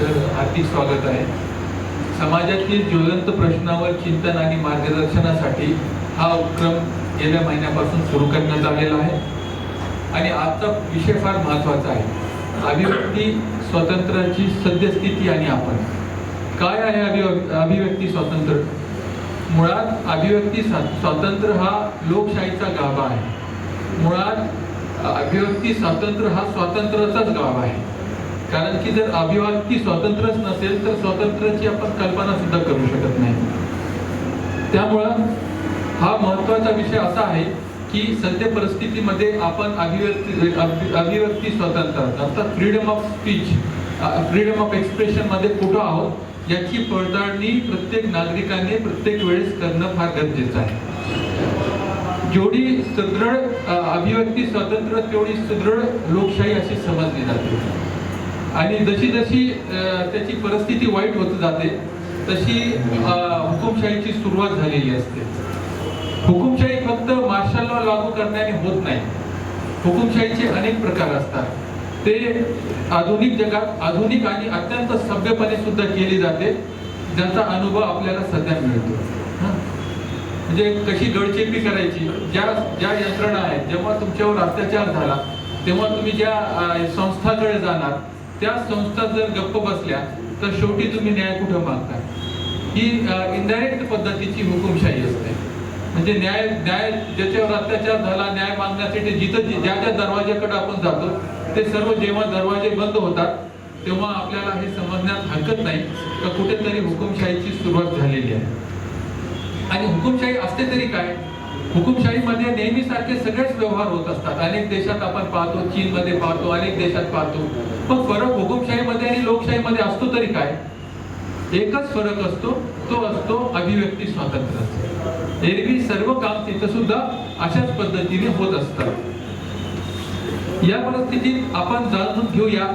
हार्दिक स्वागत आहे. समाजातील ज्वलंत प्रश्नावर चिंतन आणि मार्गदर्शनासाठी हा उपक्रम गेल्या महिन्यापासून सुरू करण्यात आलेला आहे आणि आजचा विषय फार महत्त्वाचा आहे. अभिव्यक्ती स्वातंत्र्याची सद्यस्थिती आणि आपण काय आहे. अभिव्यक्ती स्वातंत्र्य मुळात अभिव्यक्ती स्वातंत्र्य हा लोकशाहीचा गाभा आहे. मुळात अभिव्यक्ती स्वातंत्र्य हा स्वातंत्र्याचाच गाभा आहे. कारण की जर अभिव्यक्ती स्वातंत्र्यच नसेल तर स्वातंत्र्याची आपण कल्पना सुद्धा करू शकत नाही. त्यामुळं हा महत्त्वाचा विषय असा आहे की सध्या परिस्थितीमध्ये आपण अभिव्यक्ती स्वातंत्र्य अर्थात freedom of speech, freedom of expression मध्ये कुठं आहोत याची पडताळणी प्रत्येक नागरिकाने प्रत्येक वेळेस करणं फार गरजेचं आहे. जेवढी सुदृढ अभिव्यक्ती स्वातंत्र्य तेवढी सुदृढ लोकशाही अशी समजली जाते आणि जशी जशी त्याची परिस्थिती वाईट होत जाते तशी हुकुमशाहीची सुरुवात झालेली असते. हुकुमशाही फक्त मार्शल लॉ लागू करण्याने होत नाही. हुकुमशाहीचे अनेक प्रकार असतात. ते आधुनिक जगात आधुनिक आणि अत्यंत सभ्यपणे सुद्धा केली जाते, ज्याचा अनुभव आपल्याला सध्या मिळतो. म्हणजे कशी गडचेपी करायची, ज्या यंत्रणा आहेत, जेव्हा तुमच्यावर अत्याचार झाला तेव्हा तुम्ही ज्या संस्थाकडे जाणार त्या संस्था जर गप्प बसल्या तर शेवटी तुम्ही न्याय कुठं मागता. ही इनडायरेक्ट पद्धतीची हुकुमशाही असते. म्हणजे न्याय ज्याच्यावर अत्याचार झाला न्याय मागण्यासाठी जिथं ज्या दरवाज्याकडे आपण जातो ते सर्व जेव्हा दरवाजे बंद होतात तेव्हा आपल्याला हे समजण्यात हरकत नाही की कुठेतरी हुकुमशाहीची सुरुवात झालेली आहे. आणि हुकुमशाही असते तरी काय, हुकुमशाहीमध्ये नेहमी सारखे सगळेच व्यवहार होत असतात. अनेक देशात आपण पाहतो, चीन मध्ये पाहतो, अनेक देशात पाहतो. पण फरक हुकुमशाहीमध्ये आणि लोकशाहीमध्ये असतो तरी काय, एकच फरक असतो, तो असतो अभिव्यक्ती स्वातंत्र्य. एरवी सर्व काम तिथं सुद्धा अशाच पद्धतीने होत असतात. या परिस्थितीत आपण जाणून घेऊया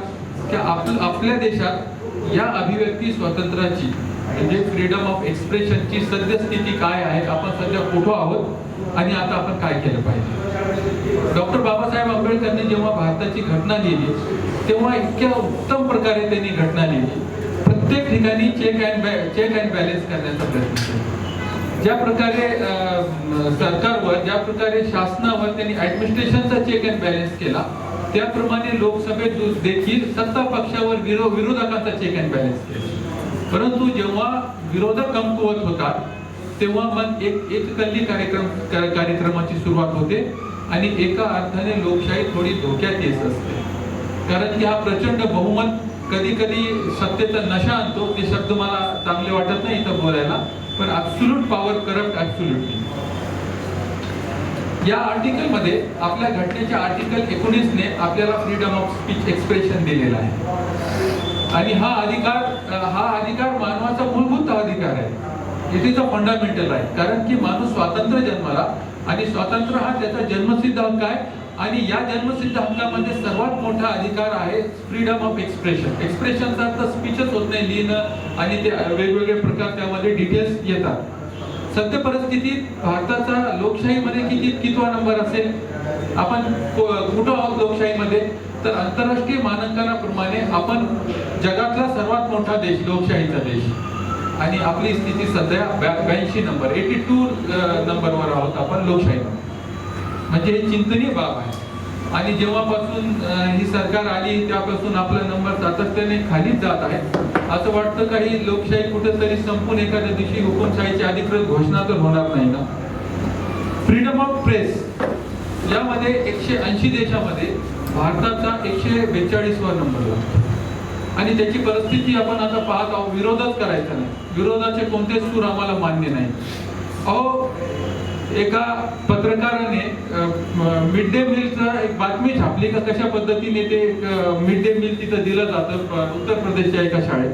की आपल्या देशात या अभिव्यक्ती स्वातंत्र्याची म्हणजे फ्रीडम ऑफ एक्सप्रेशनची सद्यस्थिती काय आहे, आपण सध्या कुठं आहोत आणि आता आपण काय केलं पाहिजे. डॉक्टर बाबासाहेब आंबेडकरांनी जेव्हा भारताची घटना लिहिली तेव्हा इतक्या उत्तम प्रकारे त्यांनी घटना लिहिली. प्रत्येक ठिकाणी चेक अँड बॅलन्स करण्याचा प्रयत्न केला. ज्या प्रकारे सरकारवर, ज्या प्रकारे शासनावर त्यांनी ऍडमिनिस्ट्रेशनचा चेक अँड बॅलन्स केला त्याप्रमाणे लोकसभेत देखील सत्ता पक्षावर विरोधकांचा चेक अँड बॅलन्स केला. परंतु जेव्हा विरोधक कमकुवत होतात तेव्हा मग एक कल्ली कार्यक्रमाची सुरुवात होते आणि एका अर्थाने लोकशाही थोडी धोक्यात येत असते. कारण की हा प्रचंड बहुमत कधी कधी सत्तेचा नशा आणतो. ते शब्द मला चांगले वाटत नाही इथं बोलायला, पण ऍब्सोल्यूट पॉवर करप्ट ऍब्सोल्युटली. या आर्टिकल मध्ये आपल्या घटनेच्या आर्टिकल 19 ने आपल्याला फ्रीडम ऑफ स्पीच एक्सप्रेशन दिलेला आहे आणि हा अधिकार मानवाचा मूलभूत अधिकार आहे. It is a fundamental right. कारण की माणूस स्वातंत्र्य जन्माला आणि स्वातंत्र्य हा त्याचा जन्मसिद्ध हक्क आहे आणि या जन्मसिद्ध हक्कामध्ये सर्वात मोठा अधिकार आहे फ्रीडम ऑफ एक्सप्रेशन. एक्सप्रेशनचा अर्थ स्पीचच होत नाही, लिहिणं आणि ते वेगवेगळे प्रकार त्यामध्ये डिटेल्स येतात. सध्या परिस्थितीत भारताचा लोकशाहीमध्ये कितवा नंबर असेल, आपण कुठं आहोत लोकशाहीमध्ये, तर आंतरराष्ट्रीय मानांकनाप्रमाणे आपण जगातला सर्वात मोठा देश, लोकशाहीचा देश. आणि आपली स्थिती सध्या 82 नंबर 82 नंबरवर आहोत आपण लोकशाहीमध्ये. म्हणजे हे चिंतनीय बाब आहे. आणि जेव्हापासून ही सरकार आली त्यापासून आपला नंबर सातत्याने खालीच जात आहे. असं वाटतं काही लोकशाही कुठेतरी संपून एखाद्या दिवशी हुकुमशाहीची अधिकृत घोषणा तर होणार नाही ना. फ्रीडम ऑफ प्रेस यामध्ये 180 देशामध्ये भारताचा 142वा नंबर लागतो. आणि त्याची परिस्थिती आपण आता पाहत आहोत. विरोधच करायचा नाही, विरोधाचे कोणतेच सूर आम्हाला मान्य नाही. अहो, एका पत्रकाराने मिड डे मीलचा एक बातमी छापली का कशा पद्धतीने ते मिड डे मील तिथं दिलं जातं उत्तर प्रदेशच्या एका शाळेत.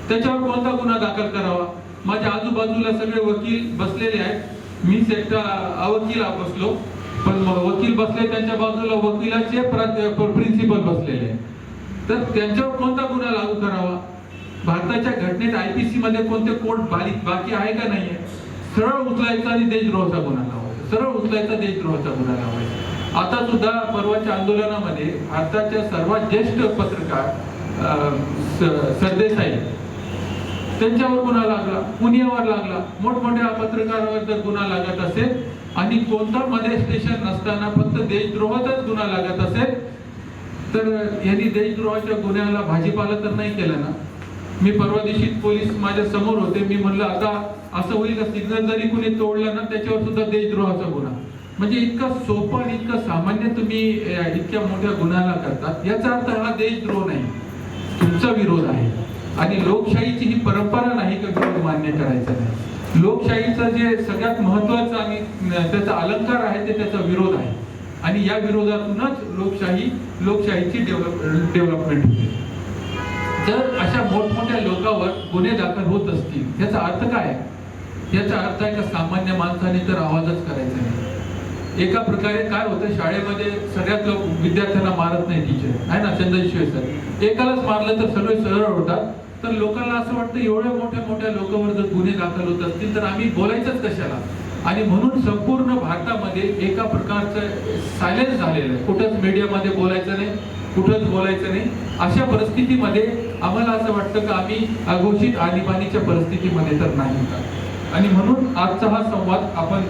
त्याच्यावर कोणता गुन्हा दाखल करावा. माझ्या आजूबाजूला सगळे वकील बसलेले आहेत, मीच एकटा अवकील बसलो, पण वकील बसले त्यांच्या बाजूला वकिलाचे प्रिन्सिपल बसलेले. तर त्यांच्यावर कोणता गुन्हा लागू करावा. भारताच्या घटनेत IPC मध्ये कोणते कोर्ट बाकी आहे का नाहीये. सरळ उचलायचा आणि देशद्रोहाचा गुन्हा लावायचा, सरळ उचलायचा देशद्रोहाचा गुन्हा लावायचा. आता सुद्धा परवाच्या आंदोलनामध्ये भारताच्या सर्वात ज्येष्ठ पत्रकार सरदेसाई, त्यांच्यावर गुन्हा लागला, पुण्यावर लागला, मोठमोठ्या पत्रकारावर जर गुन्हा लागत असेल आणि कोणता मध्ये स्टेशन नसताना फक्त देशद्रोहाचाच गुन्हा लागत असेल तर यांनी देशद्रोहाच्या गुन्ह्याला भाजीपाला तर नाही केला ना. मी परवा दिवशी पोलीस माझ्या समोर होते, मी म्हणलं आता असं होईल का सिग्नल जरी कुणी तोडलं ना त्याच्यावर सुद्धा देशद्रोहाचा गुन्हा. म्हणजे इतका सोपा आणि इतका सामान्य तुम्ही इतक्या मोठ्या गुन्ह्याला करतात, याचा अर्थ हा देशद्रोह नाही, तुमचा विरोध आहे. आणि लोकशाहीची ही परंपरा नाही का विरोध मान्य करायचा नाही. लोकशाहीचा जे सगळ्यात महत्वाचा आणि त्याचा अलंकार आहे ते त्याचा विरोध आहे. आणि या विरोधातूनच लोकशाहीची डेव्हलपमेंट होते. जर अशा मोठमोठ्या लोकांवर गुन्हे दाखल होत असतील याचा अर्थ काय? याचा अर्थ आहे का सामान्य माणसाने तर आवाजच करायचा नाही. एका प्रकारे काय होतं, शाळेमध्ये सगळ्यात लोक विद्यार्थ्यांना मारत नाही टीचर, आहे ना, चंद्रशिवे सर. एकालाच मारलं तर सगळे सरळ होतात. तर लोकांना असं वाटतं एवढ्या मोठ्या लोकांवर जर गुन्हे दाखल होत असतील तर आम्ही बोलायचंच कशाला. आणि म्हणून संपूर्ण भारतामध्ये एका प्रकारचं सायलेन्स झालेलं आहे. कुठंच मीडियामध्ये बोलायचं नाही, कुठंच बोलायचं नाही. अशा परिस्थितीमध्ये आम्हाला असं वाटतं की आम्ही अघोषित आणीबाणीच्या परिस्थितीमध्ये तर नाही का. आणि म्हणून आजचा हा संवाद आपण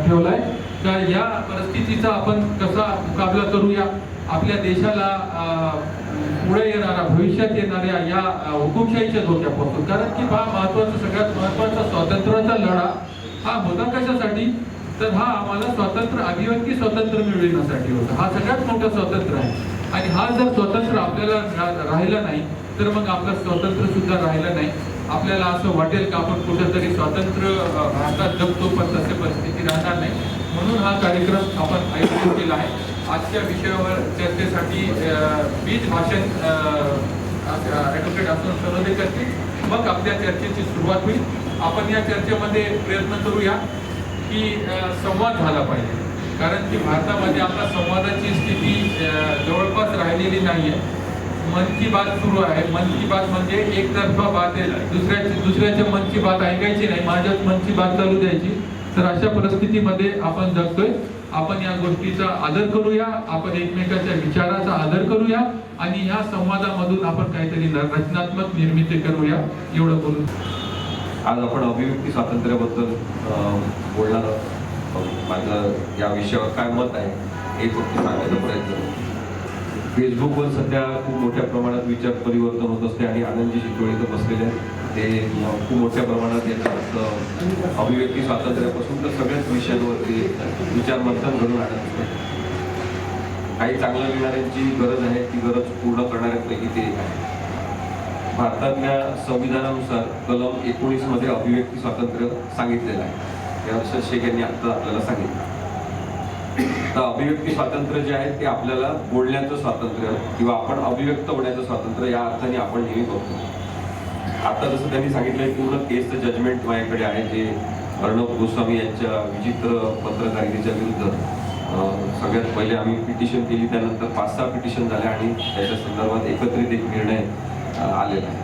ठेवलाय का या परिस्थितीचा आपण कसा मुकाबला करूया, आपल्या देशाला पुढे येणारा भविष्यात येणाऱ्या या हुकुमशाहीच्या धोक्यापासून. कारण की हा सगळ्यात महत्वाचा स्वातंत्र्याचा लढा हा होता कशासाठी, तर हा आम्हाला स्वातंत्र्य, अभिव्यक्ती स्वातंत्र्य मिळविण्यासाठी होता. हा सगळ्यात मोठा स्वातंत्र्य आहे. आणि हा जर स्वातंत्र्य आपल्याला राहिला नाही तर मग आपलं स्वातंत्र्य सुद्धा राहिलं नाही. आपल्याला असं वाटेल का आपण कुठेतरी स्वातंत्र्य भारतात जगतो, पण तसे परिस्थिती राहणार नाही. म्हणून हा कार्यक्रम आपण आयोजित केला आहे. आजच्या विषयावर चर्चेसाठी बीज भाषण ॲडव्होकेट असून सर्वोदय करतील, मग आपल्या चर्चेची सुरुवात होईल. आपण या चर्चेमध्ये प्रयत्न करूया की संवाद झाला पाहिजे. कारण की भारतामध्ये आपला संवादाची स्थिती जवळपास राहिलेली नाही आहे. मन की बात सुरू आहे. मन की बात म्हणजे एकतर्फा बात आहे, दुसऱ्याच्या मन की बात ऐकायची नाही, माझ्याच मन की बात चालू द्यायची. तर अशा परिस्थितीमध्ये आपण जगतोय. आपण या गोष्टीचा आदर करूया, आपण एकमेकाच्या विचाराचा आदर करूया आणि ह्या संवादामधून आपण काहीतरी रचनात्मक निर्मिती करूया. एवढं बोलून आज आपण अभिव्यक्ती स्वातंत्र्याबद्दल बोलणार आहोत. माझं या विषयावर काय मत आहे हे फक्त सांगण्याचा प्रयत्न करतो. फेसबुकवर सध्या खूप मोठ्या प्रमाणात विचार परिवर्तन होत असते आणि आनंदजी शितोळे इथं बसलेले आहेत. ते खूप मोठ्या प्रमाणात याचा अभिव्यक्ती स्वातंत्र्यापासून तर सगळ्याच विषयांवरती विचार मंथन घडून आणत असते. काही चांगल्या लिहिणाऱ्यांची गरज आहे, ती गरज पूर्ण करणाऱ्यांपैकी ते आहे. भारतातल्या संविधानानुसार कलम 19 मध्ये अभिव्यक्ती स्वातंत्र्य सांगितलेलं आहे. हर्षद शेख यांनी आता आपल्याला सांगितलं. तर अभिव्यक्ती स्वातंत्र्य जे आहे ते आपल्याला बोलण्याचं स्वातंत्र्य किंवा आपण अभिव्यक्त होण्याचं स्वातंत्र्य या अर्थाने आपण नेहमी बघतो. आता जसं त्यांनी सांगितलंय पूर्ण केसचं जजमेंट माझ्याकडे आहे, जे अर्णब गोस्वामी यांच्या विचित्र पत्रकारितेच्या विरुद्ध सगळ्यात पहिले आम्ही पिटिशन केली, त्यानंतर 5-6 पिटिशन झाल्या आणि त्याच्या संदर्भात एकत्रित एक निर्णय आलेला आहे.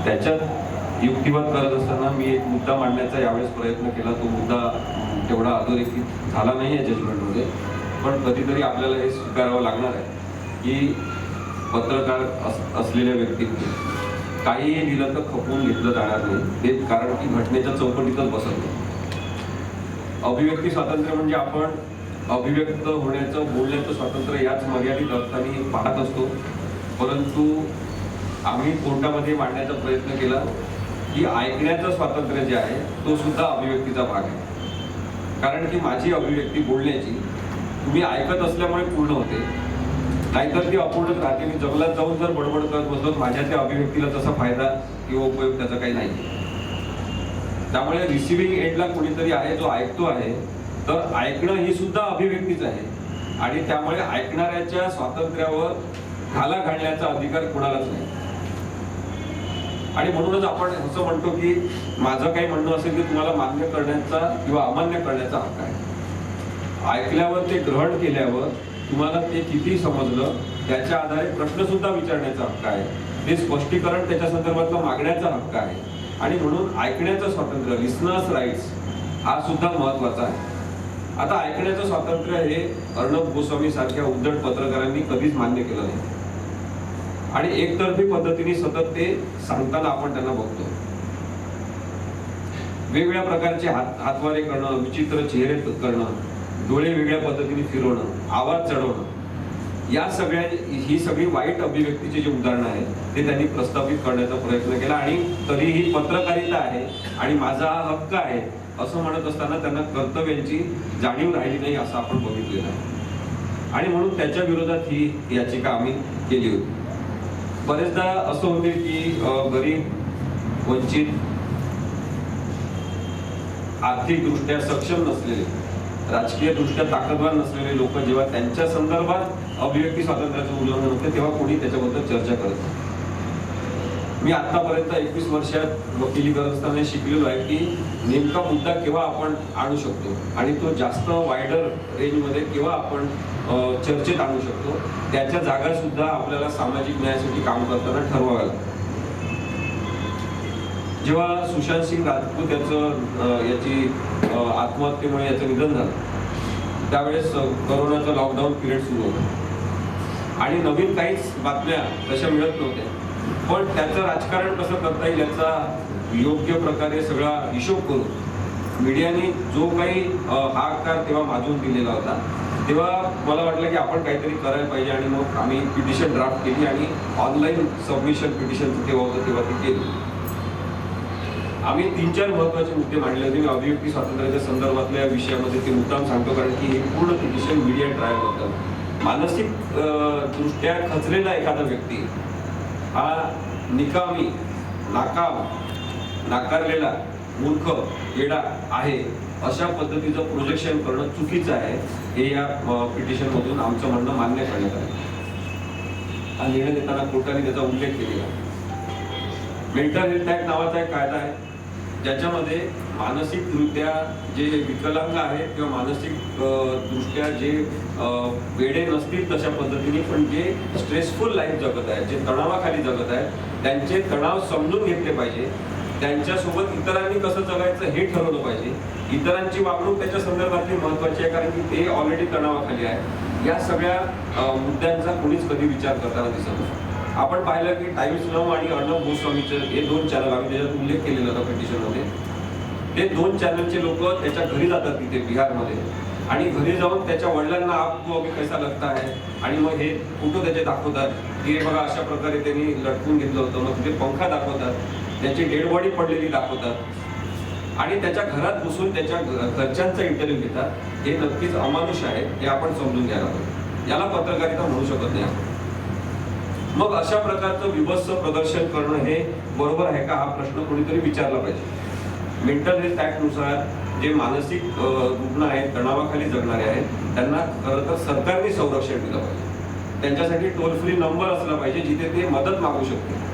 त्याच्यात युक्तिवाद करत असताना मी एक मुद्दा मांडण्याचा यावेळेस प्रयत्न केला. तो मुद्दा तेवढा अधोरेखित झाला नाही आहे जजमेंटमध्ये, पण कधीतरी आपल्याला हे स्वीकारावं लागणार आहे की पत्रकार असलेल्या व्यक्तींनी काहीही लिहिलं तर खपवून घेतलं जाणार नाही, ते कारण की घटनेच्या चौकटीतच बसत नाही. अभिव्यक्ती स्वातंत्र्य म्हणजे आपण अभिव्यक्त होण्याचं, बोलण्याचं स्वातंत्र्य याच मर्यादित अर्थाने पाहत असतो. परंतु आम्ही कोर्टामध्ये मांडण्याचा प्रयत्न केला की ऐकण्याचं स्वातंत्र्य जे आहे तो सुद्धा अभिव्यक्तीचा भाग आहे. कारण की माझी अभिव्यक्ती बोलण्याची तुम्ही ऐकत असल्यामुळे पूर्ण होते, नाहीतर ती अपूर्णच राहते. मी जंगलात जाऊन जर बडबड करत बसलो, माझ्या त्या अभिव्यक्तीला तसा फायदा किंवा उपयोग त्याचा काही नाही. त्यामुळे रिसिव्हिंग एंडला कोणीतरी आहे जो ऐकतो आहे, तर ऐकणं ही सुद्धा अभिव्यक्तीच आहे आणि त्यामुळे ऐकणाऱ्याच्या स्वातंत्र्यावर घाला घालण्याचा अधिकार कोणालाच नाही. आणि म्हणूनच आपण असं म्हणतो की माझं काही म्हणणं असेल ते तुम्हाला मान्य करण्याचा किंवा अमान्य करण्याचा हक्क आहे. ऐकल्यावर ते ग्रहण केल्यावर तुम्हाला ते किती समजलं त्याच्या आधारे प्रश्न सुद्धा विचारण्याचा हक्क आहे, ते स्पष्टीकरण त्याच्या संदर्भातला मागण्याचा हक्क आहे. आणि म्हणून ऐकण्याचं स्वातंत्र्य, लिसनर्स राईट्स, हा सुद्धा महत्वाचा आहे. आता ऐकण्याचं स्वातंत्र्य हे अर्णब गोस्वामी सारख्या उद्धट पत्रकारांनी कधीच मान्य केलं नाही. आणि एकतर्फी पद्धतीने सतत ते सांगताना आपण त्यांना बघतो. वेगवेगळ्या प्रकारचे हातवारे करणं, विचित्र चेहरे करणं, डोळे वेगळ्या पद्धतीने फिरवणं, आवाज चढवणं, ही सगळी वाईट अभिव्यक्तीची जी उदाहरणं आहेत ते त्यांनी प्रस्थापित करण्याचा प्रयत्न केला. आणि तरीही पत्रकारिता आहे आणि माझा हा हक्क आहे असं म्हणत असताना त्यांना कर्तव्यांची जाणीव राहिली नाही असं आपण बघितलेलं आहे. आणि म्हणून त्याच्या विरोधात ही याचिका आम्ही केली होती. बरेचदा असं होते की गरीब, वंचित, आर्थिकदृष्ट्या सक्षम नसलेले, राजकीय दृष्ट्या ताकदवान नसलेले लोक जेव्हा त्यांच्या संदर्भात अभिव्यक्ती स्वातंत्र्याचं उल्लंघन होते तेव्हा कोणी त्याच्याबद्दल चर्चा करत नाही. मी आतापर्यंत 21 वर्षात वकिली करत असताना शिकलेलो आहे की नेमका मुद्दा केव्हा आपण आणू शकतो आणि तो जास्त वायडर रेंजमध्ये केव्हा आपण चर्चेत आणू शकतो, त्याच्या जागा सुद्धा आपल्याला सामाजिक न्यायासाठी काम करताना ठरवाव्या लागतात. जेव्हा सुशांत सिंग राजपूत याची आत्महत्येमुळे याचं निधन झालं त्यावेळेस कोरोनाचा लॉकडाऊन पिरियड सुरू होता आणि नवीन काहीच बातम्या तशा मिळत नव्हत्या. पण त्याचं राजकारण कसं करता येईल याचा योग्य प्रकारे सगळा हिशोब करून मीडियाने जो काही हाकार तेव्हा माजून दिलेला होता तेव्हा मला वाटलं की आपण काहीतरी करायला पाहिजे. आणि मग आम्ही पिटिशन ड्राफ्ट केली आणि ऑनलाईन सबमिशन पिटिशन तेव्हा होतं तेव्हा ते केलं. आम्ही 3-4 महत्वाचे मुद्दे मांडले होते. मी अभिव्यक्ती स्वातंत्र्याच्या संदर्भातल्या विषयामध्ये ते मुद्दाम सांगतो कारण की हे पूर्ण पिटिशन मीडिया ट्राय करतात. मानसिक दृष्ट्या खचलेला एखादा व्यक्ती हा निकामी, नाकाम, नाकारलेला, मूर्ख, येडा आहे अशा पद्धतीचं प्रोजेक्शन करणं चुकीचं आहे हे या पिटिशन मधून आमचं म्हणणं मान्य करण्यात आलं. हा निर्णय देताना कोर्टाने त्याचा उल्लेख केलेला. मेंटल हेल्थ ऍक्ट नावाचा एक कायदा आहे ज्याच्यामध्ये मानसिकदृष्ट्या जे विकलांग आहेत किंवा मानसिक दृष्ट्या जे वेडे नसतील तशा पद्धतीने पण जे स्ट्रेसफुल लाईफ जगत आहेत, जे तणावाखाली जगत आहेत, त्यांचे तणाव समजून घेतले पाहिजे. त्यांच्यासोबत इतरांनी कसं जगायचं हे ठरवलं पाहिजे. इतरांची वागणूक त्याच्या संदर्भातली महत्वाची आहे कारण की ते ऑलरेडी तणावाखाली आहे. या सगळ्या मुद्द्यांचा कोणीच कधी विचार करताना दिसत नाही. आपण पाहिलं की टाइम्स नाऊ आणि अर्णब गोस्वामीचे हे 2 चॅनल आम्ही त्याच्यात उल्लेख केलेला होता पिटिशनमध्ये. ते 2 चॅनलचे लोक त्याच्या घरी जातात तिथे बिहारमध्ये आणि घरी जाऊन त्याच्या वडिलांना आपको अभी कैसा लगता है आणि मग हे फोटो त्याचे दाखवतात की बघा अशा प्रकारे त्यांनी लटकून घेतलं होतं. मग तिथे पंखा दाखवतात, त्याची डेड बॉडी पडलेली दाखवतात आणि त्याच्या घरात बसून त्याच्या घरच्यांचा इंटरव्ह्यू घेतात. हे नक्कीच अमानुष आहे हे आपण समजून घ्यायला पाहिजे. याला पत्रकारिता म्हणू शकत नाही आपण. मग अशा प्रकारचं विभत्स प्रदर्शन करणं हे बरोबर आहे का हा प्रश्न कोणीतरी विचारला पाहिजे. मेंटल हेल्थ ऍक्ट नुसार जे मानसिक रुग्ण आहेत, तणावाखाली जगणारे आहेत त्यांना खरं तर सरकारने संरक्षण दिलं पाहिजे. त्यांच्यासाठी टोल फ्री नंबर असला पाहिजे जिथे ते मदत मागू शकते.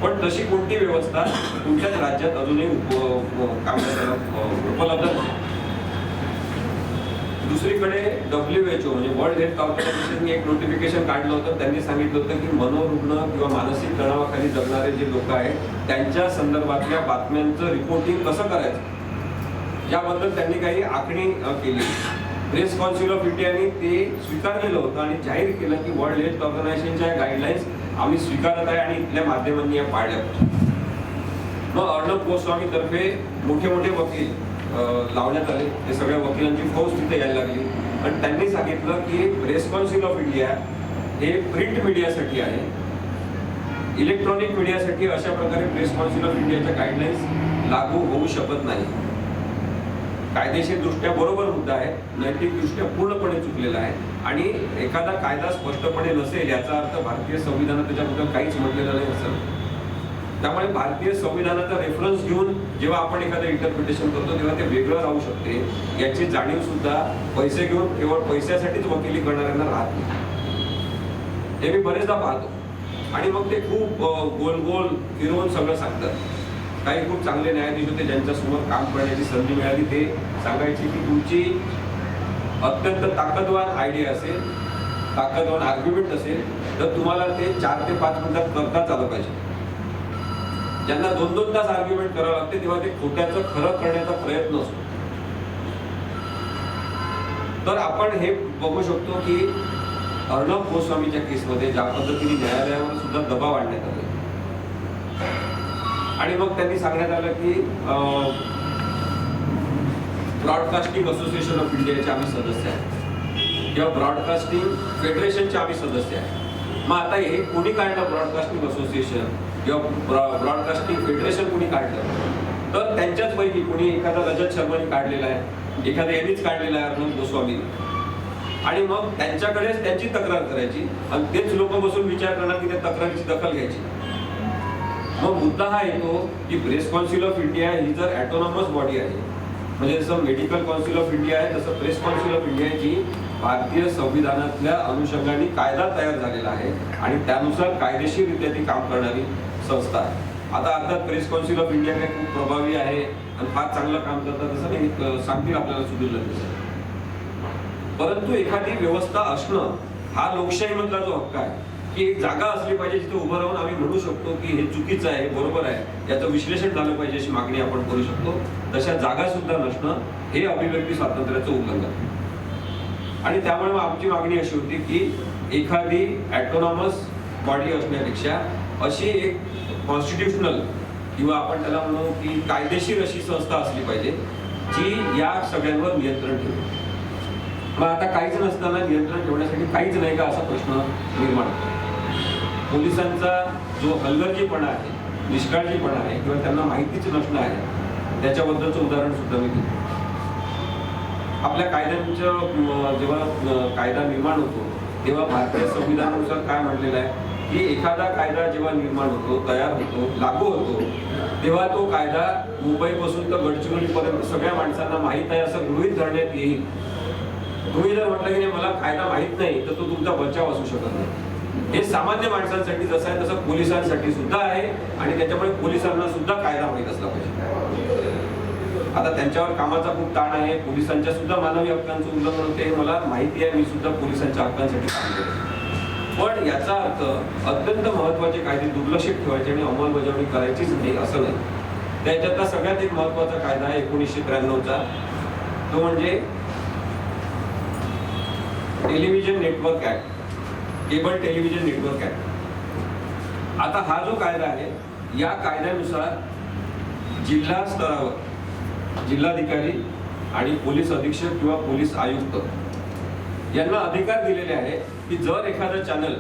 पण तशी कोणती व्यवस्था तुमच्याच राज्यात अजूनही उपलब्ध नाही. दुसरीकडे WHO म्हणजे वर्ल्ड हेल्थ ऑर्गनायझेशनने एक नोटिफिकेशन काढलं होतं. त्यांनी सांगितलं होतं की मनोरुग्ण किंवा मानसिक तणावाखाली जगणारे जे लोक आहेत त्यांच्या संदर्भातल्या बातम्यांचं रिपोर्टिंग कसं करायचं याबद्दल त्यांनी काही आखणी केली. प्रेस काउन्सिल ऑफ इंडियाने ते स्वीकारलेलं होतं आणि जाहीर केलं की वर्ल्ड हेल्थ ऑर्गनायझेशनच्या गाईडलाईन्स आम्ही स्वीकारत आहे आणि इथल्या माध्यमांनी या पाळल्या. मग अर्णब गोस्वामी तर्फे मोठे मोठे वकील लावण्यात आले. ते सगळ्या वकिलांची फौज तिथे यायला लागली आणि त्यांनी सांगितलं की प्रेस काउन्सिल ऑफ इंडिया हे प्रिंट मीडियासाठी आहे, इलेक्ट्रॉनिक मीडियासाठी अशा प्रकारे प्रेस काउन्सिल ऑफ इंडियाच्या गाईडलाईन्स लागू होऊ शकत नाही. कायदेशीर दृष्ट्या बरोबर मुद्दा आहे, नैतिक दृष्ट्या पूर्णपणे चुकलेला आहे आणि एखादा कायदा स्पष्टपणे नसेल याचा अर्थ भारतीय संविधानात त्याच्याबद्दल काहीच म्हटलेलं नाही असेल. त्यामुळे भारतीय संविधानाचा रेफरन्स घेऊन जेव्हा आपण एखादं इंटरप्रिटेशन करतो तेव्हा ते वेगळं राहू शकते याची जाणीव सुद्धा पैसे घेऊन केवळ पैशासाठीच वकिली करणाऱ्यांना राहत नाही. हे मी बरेचदा पाहतो आणि मग ते खूप गोल गोल फिरवून सगळं सांगतात. काही खूप चांगले न्यायाधीश होते ज्यांच्या समोर काम करण्याची संधी मिळाली. ते सांगायचे की तुमची अत्यंत ताकदवान आयडिया असेल, ताकदवान आर्ग्युमेंट असेल तर तुम्हाला ते 4 ते 5 मिनिटात करताच आलं पाहिजे. ज्यांना 2-2 तास आर्ग्युमेंट करावं लागते तेव्हा ते खोट्याचं खरं करण्याचा प्रयत्न असतो. तर आपण हे बघू शकतो की अर्णब गोस्वामीच्या केसमध्ये ज्या पद्धतीने न्यायालयावर सुद्धा दबाव आणण्यात आला आणि मग त्यांनी सांगण्यात आलं की ब्रॉडकास्टिंग असोसिएशन ऑफ इंडियाचे आम्ही सदस्य आहे किंवा ब्रॉडकास्टिंग फेडरेशनचे आम्ही सदस्य आहे. मग आता हे कोणी काढलं ब्रॉडकास्टिंग असोसिएशन किंवा ब्रॉडकास्टिंग फेडरेशन कोणी काढलं? तर त्यांच्याच पैकी कोणी एखादा रजत शर्माने काढलेला आहे, एखादा यांनीच काढलेला आहे अर्णब गोस्वामी. आणि मग त्यांच्याकडेच त्यांची तक्रार करायची आणि तेच लोक बसून विचार करणार की त्या तक्रारीची दखल घ्यायची. मग मुद्दा हा येतो की प्रेस काउन्सिल ऑफ इंडिया ही जर ॲटोनॉमस बॉडी आहे, म्हणजे जसं मेडिकल काउन्सिल ऑफ इंडिया आहे तसं प्रेस काउन्सिल ऑफ इंडियाची भारतीय संविधानातल्या अनुषंगाने कायदा तयार झालेला आहे आणि त्यानुसार कायदेशीररित्या ती काम करणारी संस्था आहे. आता अर्थात प्रेस काउन्सिल ऑफ इंडिया काही खूप प्रभावी आहे आणि फार चांगलं काम करतात असं नाही सांगतील आपल्याला सुधीर लंके. परंतु एखादी व्यवस्था असणं हा लोकशाहीमधला जो हक्क आहे की एक जागा असली पाहिजे जिथे उभं राहून आम्ही म्हणू शकतो की हे चुकीचं आहे, हे बरोबर आहे, याचं विश्लेषण झालं पाहिजे अशी मागणी आपण करू शकतो. तशा जागा सुद्धा नसणं हे अभिव्यक्ती स्वातंत्र्याचं उल्लंघन. आणि त्यामुळे मग आमची मागणी अशी होती की एखादी ॲटोनॉमस बॉडी असण्यापेक्षा अशी एक कॉन्स्टिट्युशनल किंवा आपण त्याला म्हणू की कायदेशीर अशी संस्था असली पाहिजे जी या सगळ्यांवर नियंत्रण ठेवेल. मग आता काहीच नसताना नियंत्रण ठेवण्यासाठी काहीच नाही का असा प्रश्न निर्माण होतो. पोलिसांचा जो हलगर्जीपणा आहे, निष्काळजीपणा आहे किंवा त्यांना माहितीच नसणं आहे त्याच्याबद्दलचं उदाहरण सुद्धा मी देतो. आपल्या कायद्यांचं जेव्हा कायदा निर्माण होतो तेव्हा भारतीय संविधानानुसार काय म्हटलेलं आहे की एखादा कायदा जेव्हा निर्माण होतो, तयार होतो, लागू होतो तेव्हा तो कायदा मुंबईपासून तर गडचिरोलीपर्यंत सगळ्या माणसांना माहीत आहे असं गृहीत धरण्यात येईल. तुम्ही जर म्हटलं की मला कायदा माहीत नाही तर तो तुमचा बचाव असू शकत नाही. हे सामान्य माणसांसाठी जसं आहे तसं पोलिसांसाठी सुद्धा आहे आणि त्याच्यामुळे पोलिसांना सुद्धा कायदा माहीत असला पाहिजे. आता त्यांच्यावर कामाचा खूप ताण आहे, पोलिसांच्या सुद्धा मानवी हक्कांचं उल्लंघन होते, मला माहिती आहे, मी सुद्धा पोलिसांच्या हक्कांसाठी काम करतो. पण याचा अर्थ अत्यंत महत्वाचे कायदे दुर्लक्षित ठेवायचे आणि अंमलबजावणी करायचीच नाही असं नाही. त्याच्यातला सगळ्यात एक महत्वाचा कायदा आहे 1993चा, तो म्हणजे television network act, cable television network act. आता हा जो कायदा आहे या कायद्यानुसार जिल्हा स्तरावर जिल्हाधिकारी आणि पोलीस अधीक्षक किंवा पोलीस आयुक्त यांना अधिकार दिलेले आहे की जर एखादं चॅनल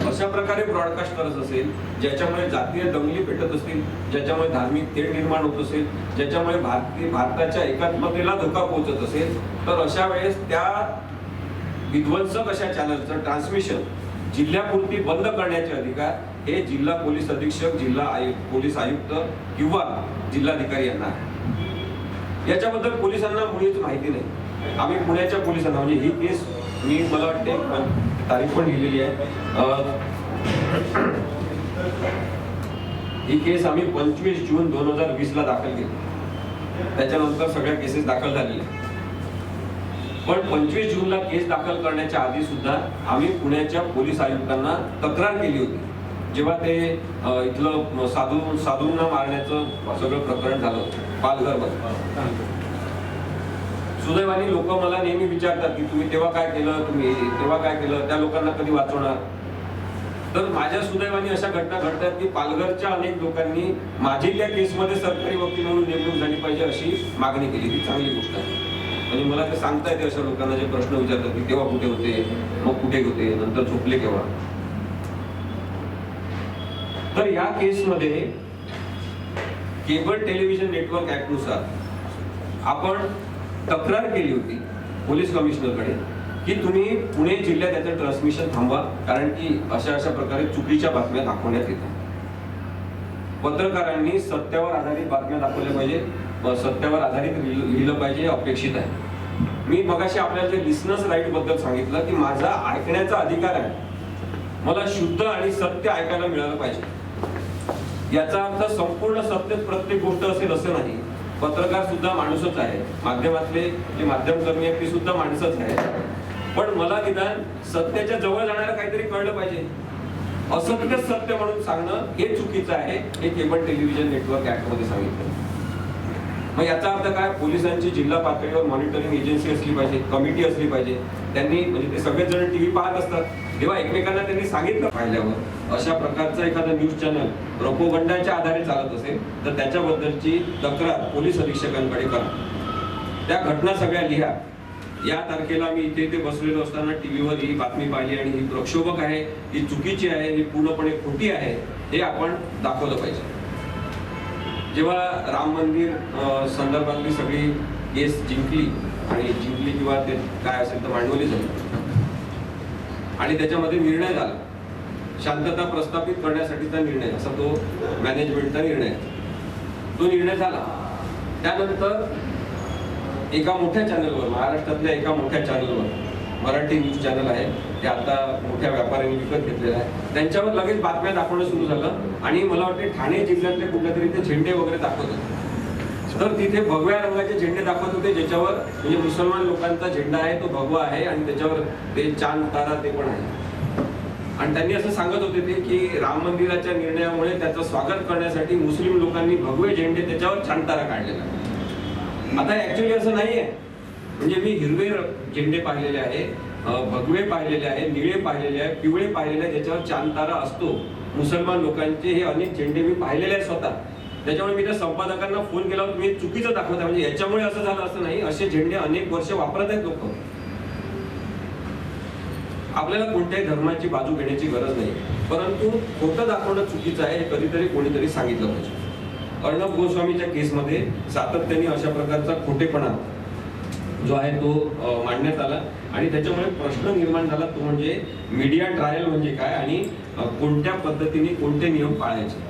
अशा प्रकारे ब्रॉडकास्ट करत असेल ज्याच्यामुळे जातीय दंगली पेटत असतील, ज्याच्यामुळे धार्मिक तेढ निर्माण होत असेल, ज्याच्यामुळे भारताच्या एकात्मतेला धोका पोहोचत असेल, तर अशा वेळेस त्या विध्वंसक अशा चॅनलचं ट्रान्समिशन जिल्ह्यापुरती बंद करण्याचे अधिकार हे जिल्हा पोलीस अधीक्षक, जिल्हा पोलीस आयुक्त किंवा जिल्हाधिकारी यांना आहे. याच्याबद्दल पोलिसांना मुळीच माहिती नाही. आम्ही पुण्याच्या पोलिसांना म्हणजे ही केस मला वाटते तारीख पण लिहिलेली आहे, ही केस आम्ही 25 जून 2020 ला दाखल केली. त्याच्यानंतर सगळ्या केसेस दाखल झालेल्या. पण 25 जूनला केस दाखल करण्याच्या आधी सुद्धा आम्ही पुण्याच्या पोलीस आयुक्तांना तक्रार केली होती जेव्हा ते इथलं साधूंना मारण्याचं सगळं प्रकरण झालं पालघरमध्ये. सुदैवाने लोक मला नेहमी विचारतात की तुम्ही तेव्हा काय केलं, तुम्ही तेव्हा काय केलं, त्या लोकांना कधी वाचवणार. तर माझ्या सुदैवाने अशा घटना घडतात की पालघरच्या अनेक लोकांनी माझी त्या केसमध्ये सरकारी वकील म्हणून नेमणूक झाली पाहिजे अशी मागणी केली. ही चांगली गोष्ट आहे. म्हणजे मला ते सांगता येते अशा लोकांना जे प्रश्न विचारतात की तेव्हा कुठे होते, मग कुठे होते, नंतर झोपले केव्हा. तर या केसमध्ये केबल टेलिव्हिजन नेटवर्क ऍक्ट नुसार आपण तक्रार केली होती पोलीस कमिशनरकडे की तुम्ही पुणे जिल्ह्यात याचं ट्रान्समिशन थांबवा, कारण की अशा प्रकारे चुकीच्या बातम्या दाखवण्यात येतात. पत्रकारांनी सत्यावर आधारित बातम्या दाखवल्या पाहिजे, सत्यावर आधारित लिहिलं पाहिजे, अपेक्षित आहे. मी मगाशी आपल्याला जे लिसनर्स राईट बद्दल सांगितलं की माझा ऐकण्याचा अधिकार आहे, मला शुद्ध आणि सत्य ऐकायला मिळालं पाहिजे. याचा अर्थ संपूर्ण सत्यच प्रत्येक गोष्ट असेल असं नाही. पत्रकार सुद्धा माणूसच आहे, माध्यमातले जे माध्यमकर्मी आहेत ते सुद्धा माणसंच आहे. पण मला निदान सत्याच्या जवळ जाणारं काहीतरी कळलं पाहिजे. असत्यच सत्य म्हणून सांगणं हे चुकीचं आहे, हे केबल टेलिव्हिजन नेटवर्क ऍक्ट मध्ये सांगितलं. मग याचा अर्थ काय, पोलिसांची जिल्हा पातळीवर मॉनिटरिंग एजन्सी असली पाहिजे, कमिटी असली पाहिजे. त्यांनी म्हणजे ते सगळेच जण टीव्ही पाहत असतात, तेव्हा एकमेकांना त्यांनी सांगितलं पाहिल्यावर अशा प्रकारचं एखादं न्यूज चॅनल प्रोपोगंडाच्या आधारे चालत असेल तर त्याच्याबद्दलची तक्रार पोलीस अधीक्षकांकडे करा. त्या घटना सगळ्या लिहा. या तारखेला मी इथे बसलेलो असताना टीव्हीवर ही बातमी पाहिली आणि ही प्रक्षोभक आहे, ही चुकीची आहे, ही पूर्णपणे खोटी आहे, हे आपण दाखवलं पाहिजे. जेव्हा राम मंदिर संदर्भातली सगळी केस जिंकली किंवा ते काय असेल तर मांडवली झाली आणि त्याच्यामध्ये निर्णय झाला, शांतता प्रस्थापित करण्यासाठीचा निर्णय, असा तो मॅनेजमेंटचा निर्णय, तो निर्णय झाला. त्यानंतर एका मोठ्या चॅनलवर, महाराष्ट्रातल्या एका मोठ्या चॅनलवर, मराठी न्यूज चॅनल आहे, ते आता मोठ्या व्यापाऱ्यांनी विकत घेतलेलं आहे, त्यांच्यावर लगेच बातम्या दाखवणं सुरू झालं आणि मला वाटते ठाणे जिल्ह्यातले कुठल्या तरी ते झेंडे वगैरे दाखवत होते. तर तिथे भगव्या रंगाचे झेंडे दाखवत होते, ज्याच्यावर म्हणजे मुसलमान लोकांचा झेंडा आहे, तो भगवा आहे आणि त्याच्यावर ते चांद तारा ते पण आहे. आणि त्यांनी असं सांगत होते ते की राम मंदिराच्या निर्णयामुळे त्याचं स्वागत करण्यासाठी मुस्लिम लोकांनी भगवे झेंडे त्याच्यावर चांद तारा काढलेला. आता ऍक्च्युअली असं नाहीये. म्हणजे मी हिरवे झेंडे पाहिलेले आहे, भगवे पाहिलेले आहे, निळे पाहिलेले आहे, पिवळे पाहिलेले आहे, ज्याच्यावर चांद तारा असतो मुसलमान लोकांचे. हे अनेक झेंडे मी पाहिलेले आहेत स्वतः. त्याच्यामुळे मी त्या संपादकांना फोन केला, तुम्ही चुकीचं दाखवता, म्हणजे याच्यामुळे असं झालं असं नाही. असे झेंडे अनेक वर्ष वापरत आहेत लोक. आपल्याला कोणत्याही धर्माची बाजू घेण्याची गरज नाही, परंतु खोटं दाखवणं चुकीचं आहे हे कधीतरी कोणीतरी सांगितलं पाहिजे. अर्णब गोस्वामीच्या केसमध्ये सातत्याने अशा प्रकारचा खोटेपणा जो आहे तो मांडण्यात आला आणि त्याच्यामुळे प्रश्न निर्माण झाला, तो म्हणजे मीडिया ट्रायल म्हणजे काय आणि कोणत्या पद्धतीने कोणते नियम पाळायचे.